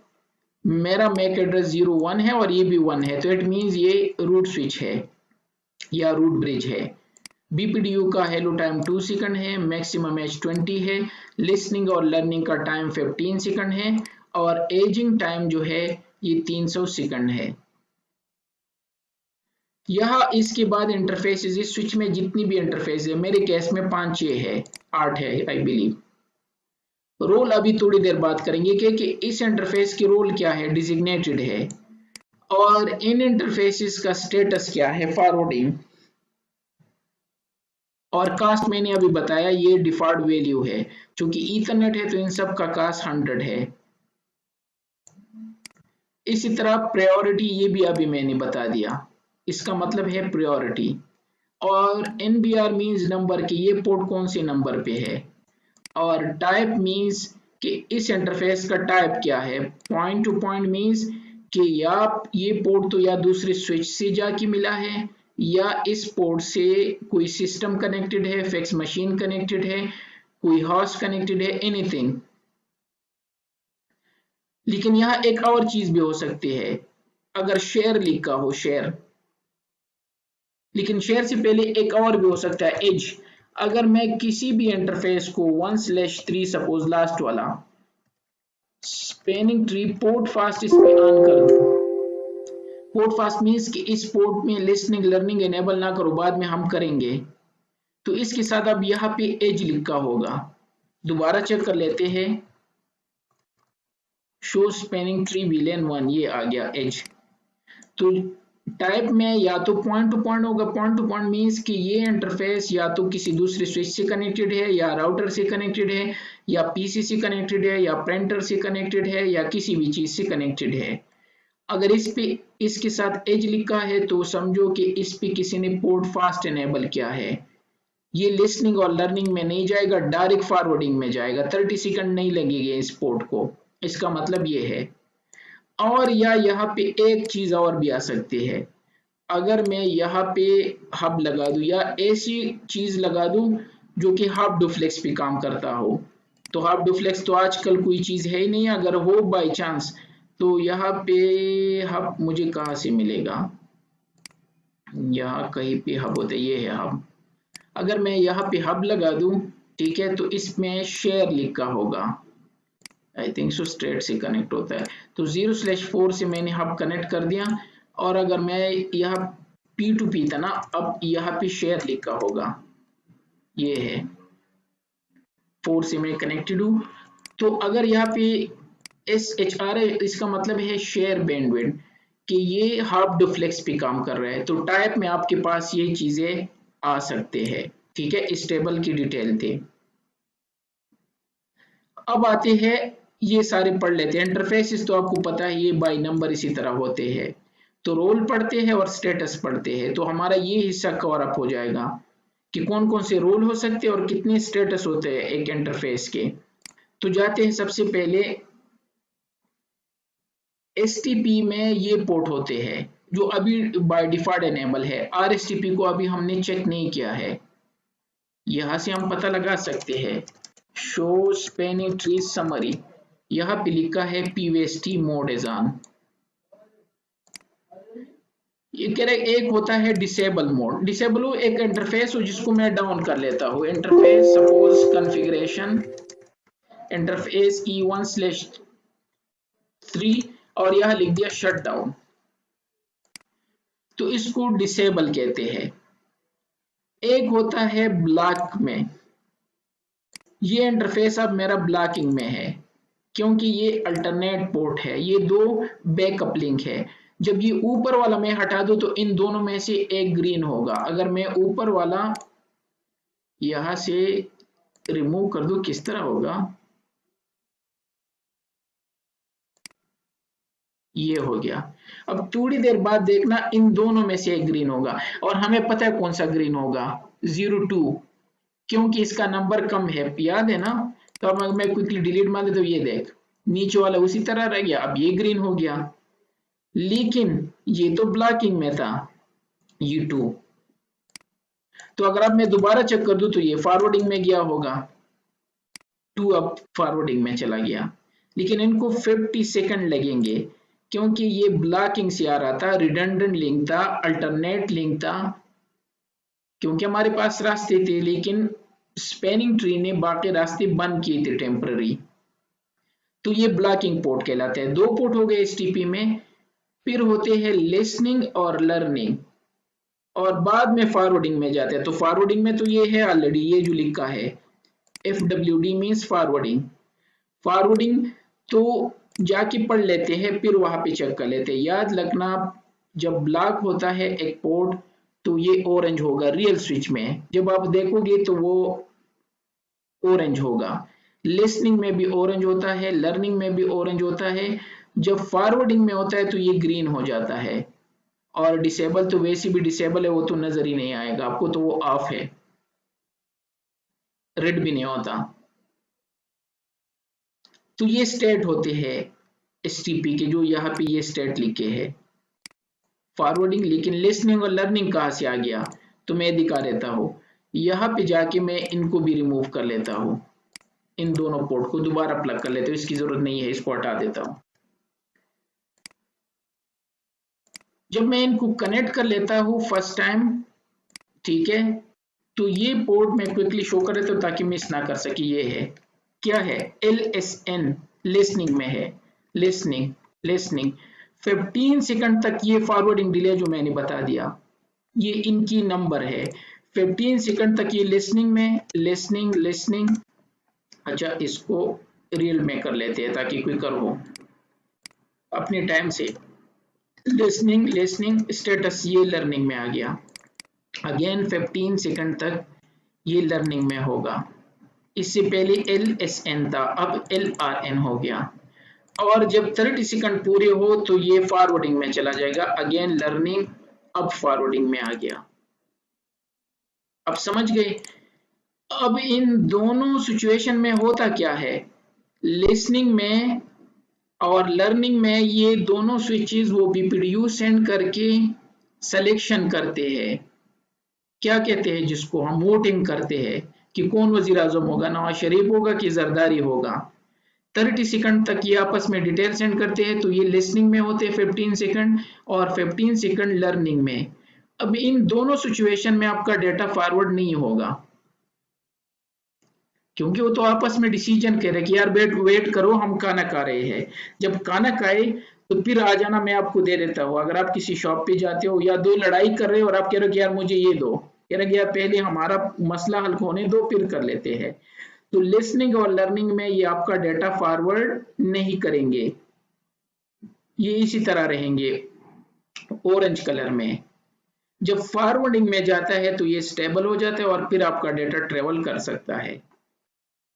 मेरा मैक एड्रेस 01 है और ये भी 1 है, तो इट मींस ये रूट स्विच है या रूट ब्रिज है। बीपीडीयू का हेलो टाइम 2 सेकंड है, मैक्सिमम एज 20 है, लिसनिंग और लर्निंग का टाइम 15 सेकंड है और एजिंग टाइम जो है ये 300 सेकंड है। यहाँ इसके बाद इंटरफेस, इस स्विच में जितनी भी इंटरफेस है, मेरे केस में 5-6 है, 8 है आई बिलीव। रोल अभी थोड़ी देर बात करेंगे कि इस इंटरफेस की रोल क्या है, डिजिग्नेटेड है, और इन इंटरफेसेस का स्टेटस क्या है, फॉरवर्डिंग। और कास्ट मैंने अभी बताया ये डिफॉल्ट वैल्यू है, क्योंकि ईथरनेट है तो इन सब का कास्ट 100 है। इसी तरह प्रायोरिटी ये भी अभी मैंने बता दिया, इसका मतलब है प्रायोरिटी। और NBR मींस नंबर की ये पोर्ट कौन से नंबर पे है, और टाइप मींस कि इस इंटरफेस का टाइप क्या है। पॉइंट टू पॉइंट मींस कि या ये पोर्ट तो या दूसरे स्विच से जाके मिला है, या इस पोर्ट से कोई सिस्टम कनेक्टेड है, फैक्स मशीन कनेक्टेड है, कोई हॉस्ट कनेक्टेड है, एनीथिंग। लेकिन यहाँ एक और चीज भी हो सकती है, अगर शेयर लिखा हो, शेयर, लेकिन शेयर से पहले एक और भी हो सकता है, एज। अगर मैं किसी भी इंटरफेस को 1/3 सपोज लास्ट वाला स्पैनिंग ट्री पोर्ट फास्ट इस पे ऑन कर दूं, पोर्ट फास्ट मींस कि इस पोर्ट में लिसनिंग लर्निंग एनेबल ना करो, बाद में हम करेंगे। तो इसके साथ अब यहाँ पे एज लिखा होगा, दोबारा चेक कर लेते हैं, शो स्पैनिंग ट्री वीलेन 1, ये आ गया एज। तो टाइप में या तो पॉइंट टू पॉइंट होगा, पॉइंट टू पॉइंट मींस कि ये इंटरफेस या तो किसी दूसरे स्विच से कनेक्टेड है, या राउटर से कनेक्टेड है, या पीसी से कनेक्टेड है, या प्रिंटर से कनेक्टेड है, या किसी भी चीज से कनेक्टेड है। अगर इस पे इसके साथ एज लिखा है तो समझो कि इस पे किसी ने पोर्ट फास्ट एनेबल किया है, ये लिसनिंग और लर्निंग में नहीं जाएगा, डायरेक्ट फॉरवर्डिंग में जाएगा, 30 सेकंड नहीं लगेंगे इस पोर्ट को, इसका मतलब ये है। और या यहाँ पे एक चीज और भी आ सकती है, अगर मैं यहाँ पे हब लगा दूं या ऐसी चीज लगा दूं जो कि हब डुफ्लेक्स पे काम करता हो, तो हब डुफ्लेक्स तो आजकल कोई चीज है ही नहीं, अगर हो बाय चांस तो यहाँ पे हब मुझे कहाँ से मिलेगा, यहाँ कहीं पे हब होता है, ये है हब। अगर मैं यहाँ पे हब लगा दूं, ठीक है, तो इसमें शेयर लिखा होगा, आई थिंक सो स्ट्रेट से कनेक्ट होता है, तो 0/4 से मैंने हब कनेक्ट कर दिया। और अगर मैं यहाँ P2P था ना, अब यहाँ पे शेयर लिखा होगा, ये है 4 से मैं कनेक्टेड हूँ। तो अगर यहाँ पे SHR है, इसका मतलब है शेयर बैंडविड्थ, कि ये हाफ डुफ्लेक्स पे काम कर रहा है। तो टाइप में आपके पास ये चीजें आ सकते हैं, ठीक है, इस टेबल की डिटेल थे। अब आते हैं, ये सारे पढ़ लेते हैं। इंटरफेसेस तो आपको पता है ये बाय नंबर इसी तरह होते हैं, तो रोल पढ़ते हैं और स्टेटस पढ़ते हैं, तो हमारा ये हिस्सा कवर अप हो जाएगा कि कौन कौन से रोल हो सकते हैं और कितने स्टेटस होते हैं एक इंटरफेस के। तो जाते हैं सबसे पहले STP में ये पोर्ट होते हैं जो अभी बाय डिफॉल्ट एनेबल है, RSTP को अभी हमने चेक नहीं किया है, यहां से हम पता लगा सकते हैं। शो स्पैनिंग ट्री समरी, यहाँ पे लिखा है PVST मोड इज ऑन। ये कह रहे एक होता है डिसेबल मोड, डिसेबल हो एक इंटरफेस हो जिसको मैं डाउन कर लेता हूँ, interface suppose configuration interface E1/3 और यहाँ लिख दिया शट डाउन, तो इसको डिसेबल कहते हैं। एक होता है ब्लॉक में, ये इंटरफेस अब मेरा ब्लॉकिंग में है क्योंकि ये अल्टरनेट पोर्ट है, ये दो बैकअप लिंक है। जब ये ऊपर वाला मैं हटा दूं तो इन दोनों में से एक ग्रीन होगा, अगर मैं ऊपर वाला यहां से रिमूव कर दूं, किस तरह होगा, ये हो गया। अब थोड़ी देर बाद देखना इन दोनों में से एक ग्रीन होगा, और हमें पता है कौन सा ग्रीन होगा, 02, क्योंकि इसका नंबर कम है, याद है ना। तो अब मैं क्विकली डिलीट मार दे तो ये देख नीचे वाला उसी तरह रह गया, अब ये ग्रीन हो गया, लेकिन ये तो ब्लॉकिंग में था U2। तो अगर अब मैं दोबारा चेक कर दूं तो ये फॉरवर्डिंग में गया होगा, 2 अब फॉरवर्डिंग में चला गया, लेकिन इनको 50 सेकंड लगेंगे क्योंकि ये ब्लॉकिंग से आ रहा था, रिडंडेंट लिंक था, अल्टरनेट लिंक था, क्योंकि हमारे पास रास्ते थे लेकिन स्पैनिंग ट्री ने बाकी रास्ते बंद किए थे टेम्पररी। तो ये ब्लॉकिंग पोर्ट कहलाते हैं। 2 पोर्ट हो गए एसटीपी में, फिर होते हैं लिसनिंग और लर्निंग, और बाद में फॉरवर्डिंग में जाते हैं। तो फॉरवर्डिंग में तो ये है ऑलरेडी, ये जो लिखा है FWD मीन्स फॉरवर्डिंग। फॉरवर्डिंग तो जाके पढ़ लेते हैं, फिर वहां पे चेक कर लेते हैं। याद रखना जब ब्लॉक होता है एक पोर्ट तो ये ऑरेंज होगा रियल स्विच में, जब आप देखोगे तो वो ऑरेंज होगा। लिसनिंग में भी ऑरेंज होता है, लर्निंग में भी ऑरेंज होता है, जब फॉरवर्डिंग में होता है तो ये ग्रीन हो जाता है। और डिसेबल तो वैसे भी डिसेबल है, वो तो नजर ही नहीं आएगा आपको, तो वो ऑफ है, रेड भी नहीं होता। तो ये स्टेट होते हैं एसटीपी के, जो यहाँ पे ये स्टेट लिखे हैं फॉरवर्डिंग। लेकिन लिसनिंग और लर्निंग कहाँ से आ गया, तो मैं दिखा देता हूँ। यहाँ पे जाके मैं इनको भी रिमूव कर लेता हूँ, इन दोनों पोर्ट को दोबारा प्लग कर लेते हूँ, इसकी जरूरत नहीं है, इसको हटा देता हूँ। जब मैं इनको कनेक्ट कर लेता हूँ फर्स्ट टाइम, ठीक है, तो ये पोर्ट मैं क्विकली शो कर देता हूँ ताकि मिस ना कर सके। ये है, क्या है, LSN लिसनिंग में है, लिसनिंग लिसनिंग 15 सेकंड तक ये फॉरवर्डिंग डिले जो मैंने बता दिया, ये इनकी नंबर है। 15 सेकंड तक ये लिसनिंग में, लिसनिंग लिसनिंग। अच्छा, इसको रियल में कर लेते हैं ताकि क्विकर हो अपने टाइम से। लिसनिंग लिसनिंग स्टेटस ये लर्निंग में आ गया, अगेन 15 सेकंड तक ये लर्निंग में होगा। इससे पहले LSN था, अब LRN हो गया। और जब 30 सेकंड पूरे हो तो ये फॉरवर्डिंग में चला जाएगा, अगेन लर्निंग, अब फॉरवर्डिंग में आ गया। अब समझ गए। अब इन दोनों सिचुएशन में होता क्या है, लिसनिंग में और लर्निंग में ये दोनों स्विचेस वो BPDU सेंड करके सिलेक्शन करते हैं, क्या कहते हैं जिसको हम वोटिंग करते हैं कि कौन वजीर आजम होगा, नवाज शरीफ होगा कि जरदारी होगा। 30 सेकंड तक ये आपस में डिटेल सेंड करते हैं, तो ये लिसनिंग में होते हैं 15 सेकंड और 15 सेकंड लर्निंग में। अब इन दोनों सिचुएशन में आपका डेटा फॉरवर्ड नहीं होगा, क्योंकि वो तो आपस में डिसीजन कह रहे कि यार वेट करो, हम खाना खा रहे हैं, जब खाना खाए तो फिर आ जाना, मैं आपको दे देता हूँ। अगर आप किसी शॉप पे जाते हो या दो लड़ाई कर रहे हो और आप कह रहे हो कि यार मुझे ये दो, कह रहे कि यार पहले हमारा मसला हल होने दो फिर कर लेते हैं। तो लिसनिंग और लर्निंग में ये आपका डेटा फॉरवर्ड नहीं करेंगे, ये इसी तरह रहेंगे ऑरेंज कलर में। जब फॉरवर्डिंग में जाता है तो ये स्टेबल हो जाता है और फिर आपका डेटा ट्रेवल कर सकता है।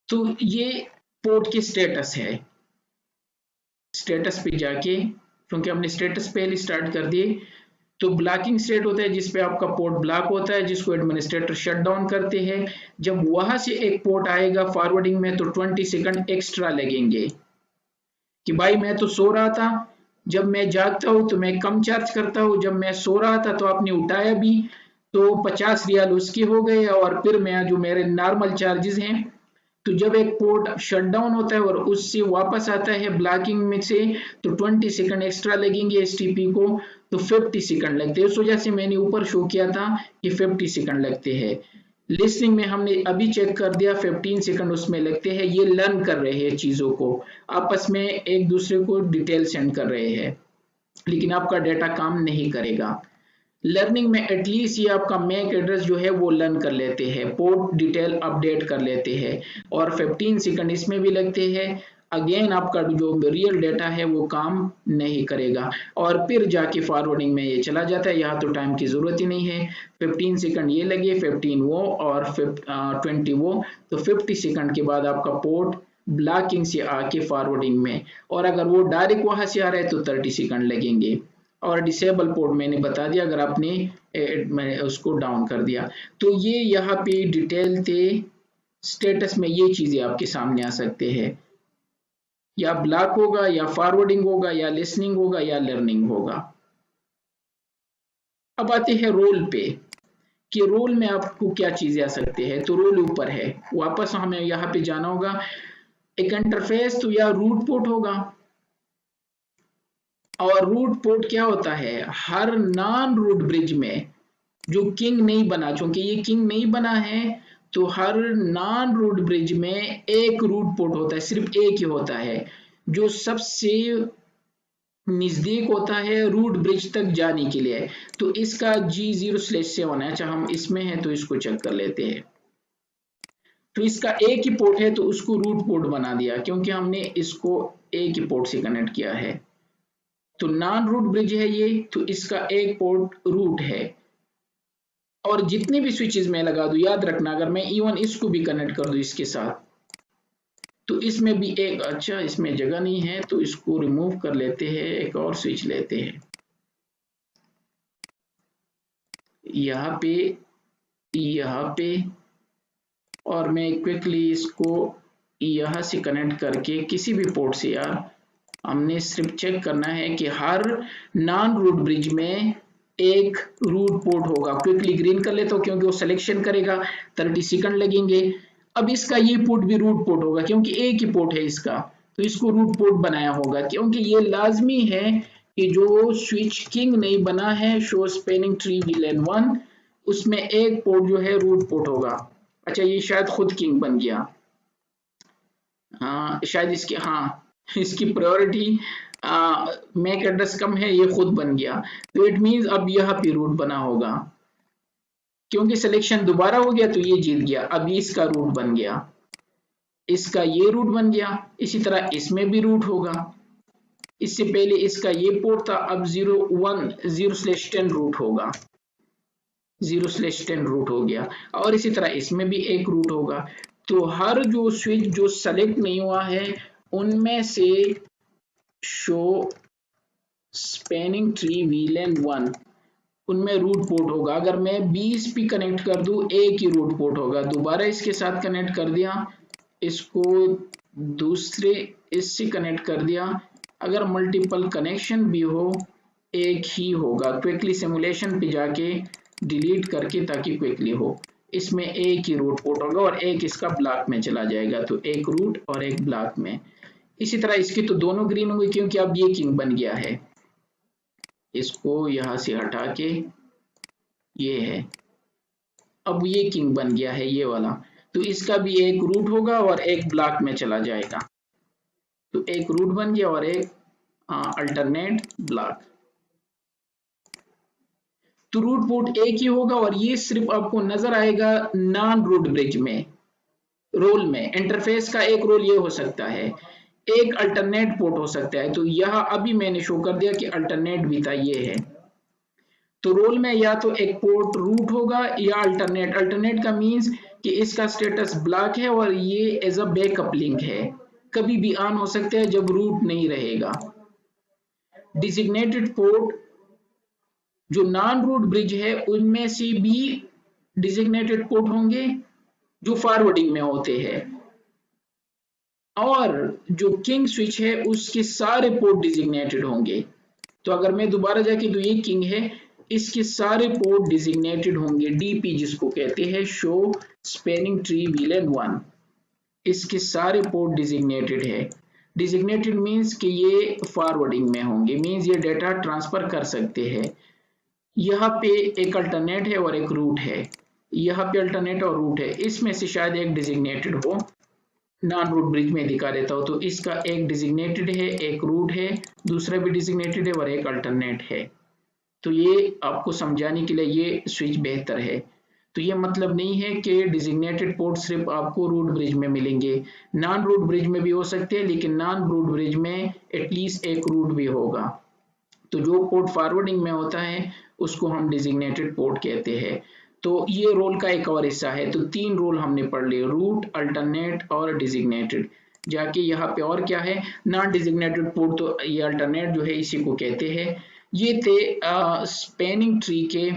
तो ये पोर्ट की स्टेटस है। स्टेटस पे जाके, क्योंकि हमने स्टेटस पहले स्टार्ट कर दिए, तो ब्लॉकिंग स्टेट होता है जिसपे आपका पोर्ट ब्लॉक होता है, जिसको एडमिनिस्ट्रेटर शट डाउन करते हैं। जब वहां से एक पोर्ट आएगा फॉरवर्डिंग में तो 20 सेकंड एक्स्ट्रा लगेंगे कि भाई मैं तो सो रहा था, जब मैं जागता हूं तो मैं कम चार्ज करता हूं, जब मैं सो रहा था तो आपने उठाया भी तो 50 रियाल उसके हो गए, और फिर मैं जो मेरे नॉर्मल चार्जेस हैं। तो जब एक पोर्ट शट डाउन होता है और उससे वापस आता है ब्लॉकिंग में से, तो 20 सेकंड एक्स्ट्रा लगेंगे एसटीपी को, तो 50 सेकंड लगते हैं। उस वजह से मैंने ऊपर शो किया था कि 50 सेकंड लगते हैं। लिसनिंग में हमने अभी चेक कर दिया 15 सेकंड उसमें लगते हैं। ये लर्न कर रहे हैं चीजों को, आपस में एक दूसरे को डिटेल सेंड कर रहे हैं, लेकिन आपका डेटा काम नहीं करेगा। लर्निंग में एटलीस्ट ये आपका मैक एड्रेस जो है वो लर्न कर लेते हैं, पोर्ट डिटेल अपडेट कर लेते हैं, और 15 सेकंड इसमें भी लगते हैं। अगेन आपका जो रियल डेटा है वो काम नहीं करेगा और फिर जाके फॉरवर्डिंग में ये चला जाता है। यहाँ तो टाइम की जरूरत ही नहीं है, 15 सेकंड ये लगे, 15 वो और 20 वो, तो 50 सेकंड के बाद आपका पोर्ट ब्लॉकिंग से आके फॉरवर्डिंग में, और अगर वो डायरेक्ट वहां से आ रहा है तो 30 सेकंड लगेंगे। और डिसेबल पोर्ट मैंने बता दिया अगर आपने मैंने उसको डाउन कर दिया। तो ये यहाँ पे डिटेल थे स्टेटस में, ये चीजें आपके सामने आ सकते हैं, या ब्लॉक होगा या फॉरवर्डिंग होगा या लिसनिंग होगा या लर्निंग होगा। अब आते हैं रोल पे कि रोल में आपको क्या चीजें आ सकते हैं। तो रोल ऊपर है, वापस हमें यहाँ पे जाना होगा। एक इंटरफेस तो या रूट पोर्ट होगा, और रूट पोर्ट क्या होता है, हर नॉन रूट ब्रिज में जो किंग नहीं बना, चूंकि ये किंग नहीं बना है तो हर नॉन रूट ब्रिज में एक रूट पोर्ट होता है, सिर्फ एक ही होता है जो सबसे नजदीक होता है रूट ब्रिज तक जाने के लिए। तो इसका G0/7 है। अच्छा हम इसमें है तो इसको चेक कर लेते हैं। तो इसका एक ही पोर्ट है तो उसको रूट पोर्ट बना दिया, क्योंकि हमने इसको एक ही पोर्ट से कनेक्ट किया है। तो नॉन रूट ब्रिज है ये, तो इसका एक पोर्ट रूट है। और जितने भी स्विचेस मैं लगा दूं, याद रखना अगर मैं इवन इसको भी कनेक्ट कर दूं इसके साथ, तो इसमें भी एक, अच्छा इसमें जगह नहीं है तो इसको रिमूव कर लेते हैं, एक और स्विच लेते हैं यहाँ पे, और मैं क्विकली इसको यहाँ से कनेक्ट करके किसी भी पोर्ट से, यार हमने सिर्फ चेक करना है कि हर नॉन रूट ब्रिज में एक रूट पोर्ट होगा। क्विकली ग्रीन कर लेता हूं क्योंकि वो सिलेक्शन करेगा, 30 सेकंड लगेंगे। अब इसका ये पोर्ट भी रूट पोर्ट होगा क्योंकि एक ही पोर्ट है इसका, तो इसको रूट पोर्ट बनाया होगा, क्योंकि ये लाजमी है कि जो स्विच किंग नहीं बना है शो स्पैनिंग ट्री VLAN 1, उसमें एक पोर्ट जो है रूट पोर्ट होगा। अच्छा ये शायद खुद किंग बन गया, हाँ शायद इसकी, हाँ इसकी प्रायोरिटी मैक एड्रेस कम है, ये खुद बन गया। तो इट मींस अब यहाँ पे रूट बना होगा, क्योंकि सिलेक्शन दोबारा हो गया तो ये जीत गया। अब इसका रूट बन गया, इसका ये रूट बन गया, इसी तरह इसमें भी रूट होगा। इससे पहले इसका ये पोर्ट था, अब 0/10 रूट होगा, 0/10 रूट हो गया, और इसी तरह इसमें भी एक रूट होगा। तो हर जो स्विच जो सेलेक्ट नहीं हुआ है उनमें से शो स्पैनिंग ट्री VLAN 1 उनमें रूट पोर्ट होगा। अगर मैं 20 भी कनेक्ट कर दूं एक ही रूट पोर्ट होगा। दोबारा इसके साथ कनेक्ट कर दिया, इसको दूसरे इससे कनेक्ट कर दिया, अगर मल्टीपल कनेक्शन भी हो एक ही होगा। क्विकली सिमुलेशन पे जाके डिलीट करके ताकि क्विकली हो, इसमें एक ही रूट पोर्ट होगा और एक इसका ब्लॉक में चला जाएगा, तो एक रूट और एक ब्लॉक में। इसी तरह इसकी तो दोनों ग्रीन होंगे क्योंकि अब ये किंग बन गया है। इसको यहां से हटा के ये है, अब ये किंग बन गया है ये वाला, तो इसका भी एक रूट होगा और एक ब्लॉक में चला जाएगा। तो एक रूट बन गया और एक अल्टरनेट ब्लॉक। तो रूट पोर्ट एक ही होगा और ये सिर्फ आपको नजर आएगा नॉन रूट ब्रिज में। रोल में इंटरफेस का एक रोल ये हो सकता है, एक अल्टरनेट पोर्ट हो सकता है। तो यह अभी मैंने शो कर दिया कि अल्टरनेट भी था, ये है। तो रोल में या तो एक पोर्ट रूट होगा या अल्टरनेट। अल्टरनेट का मींस कि इसका स्टेटस ब्लॉक है और ये एज अ बैकअप लिंक है, कभी भी ऑन हो सकता है जब रूट नहीं रहेगा। डिजिग्नेटेड पोर्ट जो नॉन रूट ब्रिज है उनमें से भी डिजिग्नेटेड पोर्ट होंगे जो फॉरवर्डिंग में होते हैं, और जो किंग स्विच है उसके सारे पोर्ट डिजिग्नेटेड होंगे। तो अगर मैं दोबारा जाके तो ये किंग है, इसके सारे पोर्ट डिजिग्नेटेड होंगे, डीपी जिसको कहते हैं, शो स्पैनिंग ट्री VLAN 1, इसके सारे पोर्ट डिजिग्नेटेड है। डिजिग्नेटेड मींस कि ये फॉरवर्डिंग में होंगे, मींस ये डेटा ट्रांसफर कर सकते हैं। यहाँ पे एक अल्टरनेट है और एक रूट है, यहाँ पे अल्टरनेट और रूट है, इसमें से शायद एक डिजिग्नेटेड हो। नॉन रूट ब्रिज में दिखा देता हूं, तो इसका एक डिजिग्नेटेड है, एक रूट है, दूसरा भी डिजिग्नेटेड है और एक अल्टरनेट है। तो ये आपको समझाने के लिए ये स्विच बेहतर है। तो ये मतलब नहीं है कि डिजिग्नेटेड पोर्ट सिर्फ आपको रूट ब्रिज में मिलेंगे, नॉन रूट ब्रिज में भी हो सकते हैं, लेकिन नॉन रूट ब्रिज में एटलीस्ट एक रूट भी होगा। तो जो पोर्ट फॉरवर्डिंग में होता है उसको हम डिजिग्नेटेड पोर्ट कहते हैं। तो ये रोल का एक और हिस्सा है। तो 3 रोल हमने पढ़ लिए, रूट, अल्टरनेट और डिजिग्नेटेड। जाके यहाँ पे और क्या है, नॉन डिजिग्नेटेड पोर्ट, तो ये अल्टरनेट जो है इसी को कहते हैं। ये थे स्पैनिंग ट्री के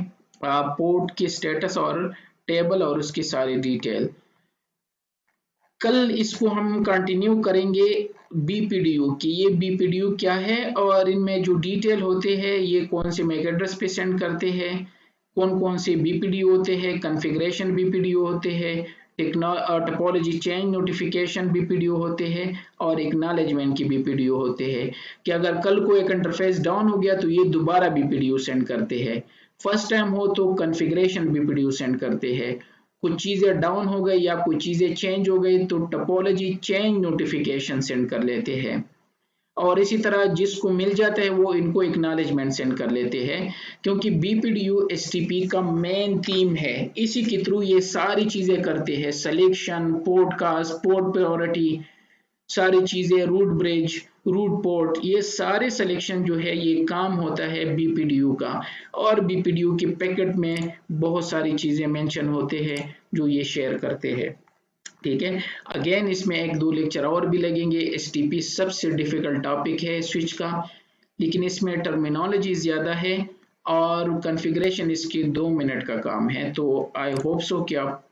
पोर्ट के स्टेटस और टेबल और उसकी सारी डिटेल। कल इसको हम कंटिन्यू करेंगे बीपीडीयू की। ये बीपीडीयू क्या है और इनमें जो डिटेल होते हैं, ये कौन से मैक एड्रेस पे सेंड करते हैं, कौन कौन से बीपीडीयू होते हैं, कॉन्फ़िगरेशन बीपीडीयू होते हैं, टोपोलॉजी चेंज नोटिफिकेशन बीपीडीयू होते हैं और एक्नॉलेजमेंट की बीपीडीयू होते हैं। कि अगर कल को एक इंटरफेस डाउन हो गया तो ये दोबारा बीपीडीयू सेंड करते हैं। फर्स्ट टाइम हो तो कॉन्फ़िगरेशन बीपीडीयू सेंड करते हैं। कुछ चीजें डाउन हो गई या कुछ चीजें चेंज हो गई तो टोपोलॉजी चेंज नोटिफिकेशन सेंड कर लेते हैं। और इसी तरह जिसको मिल जाता है वो इनको एक्नॉलेजमेंट सेंड कर लेते हैं, क्योंकि बीपीडीयू एसटीपी का मेन थीम है। इसी के थ्रू ये सारी चीजें करते हैं, सिलेक्शन, पॉडकास्ट, पोर्ट प्रायोरिटी, सारी चीजें, रूट ब्रिज, रूट पोर्ट, ये सारे सिलेक्शन जो है ये काम होता है बीपीडीयू का। और बीपीडीयू के पैकेट में बहुत सारी चीजें मेंशन होते हैं जो ये शेयर करते हैं। ठीक है, अगेन इसमें 1-2 लेक्चर और भी लगेंगे। एसटीपी सबसे डिफिकल्ट टॉपिक है स्विच का, लेकिन इसमें टर्मिनोलॉजी ज्यादा है और कॉन्फ़िगरेशन इसकी 2 मिनट का काम है। तो आई होप सो कि आप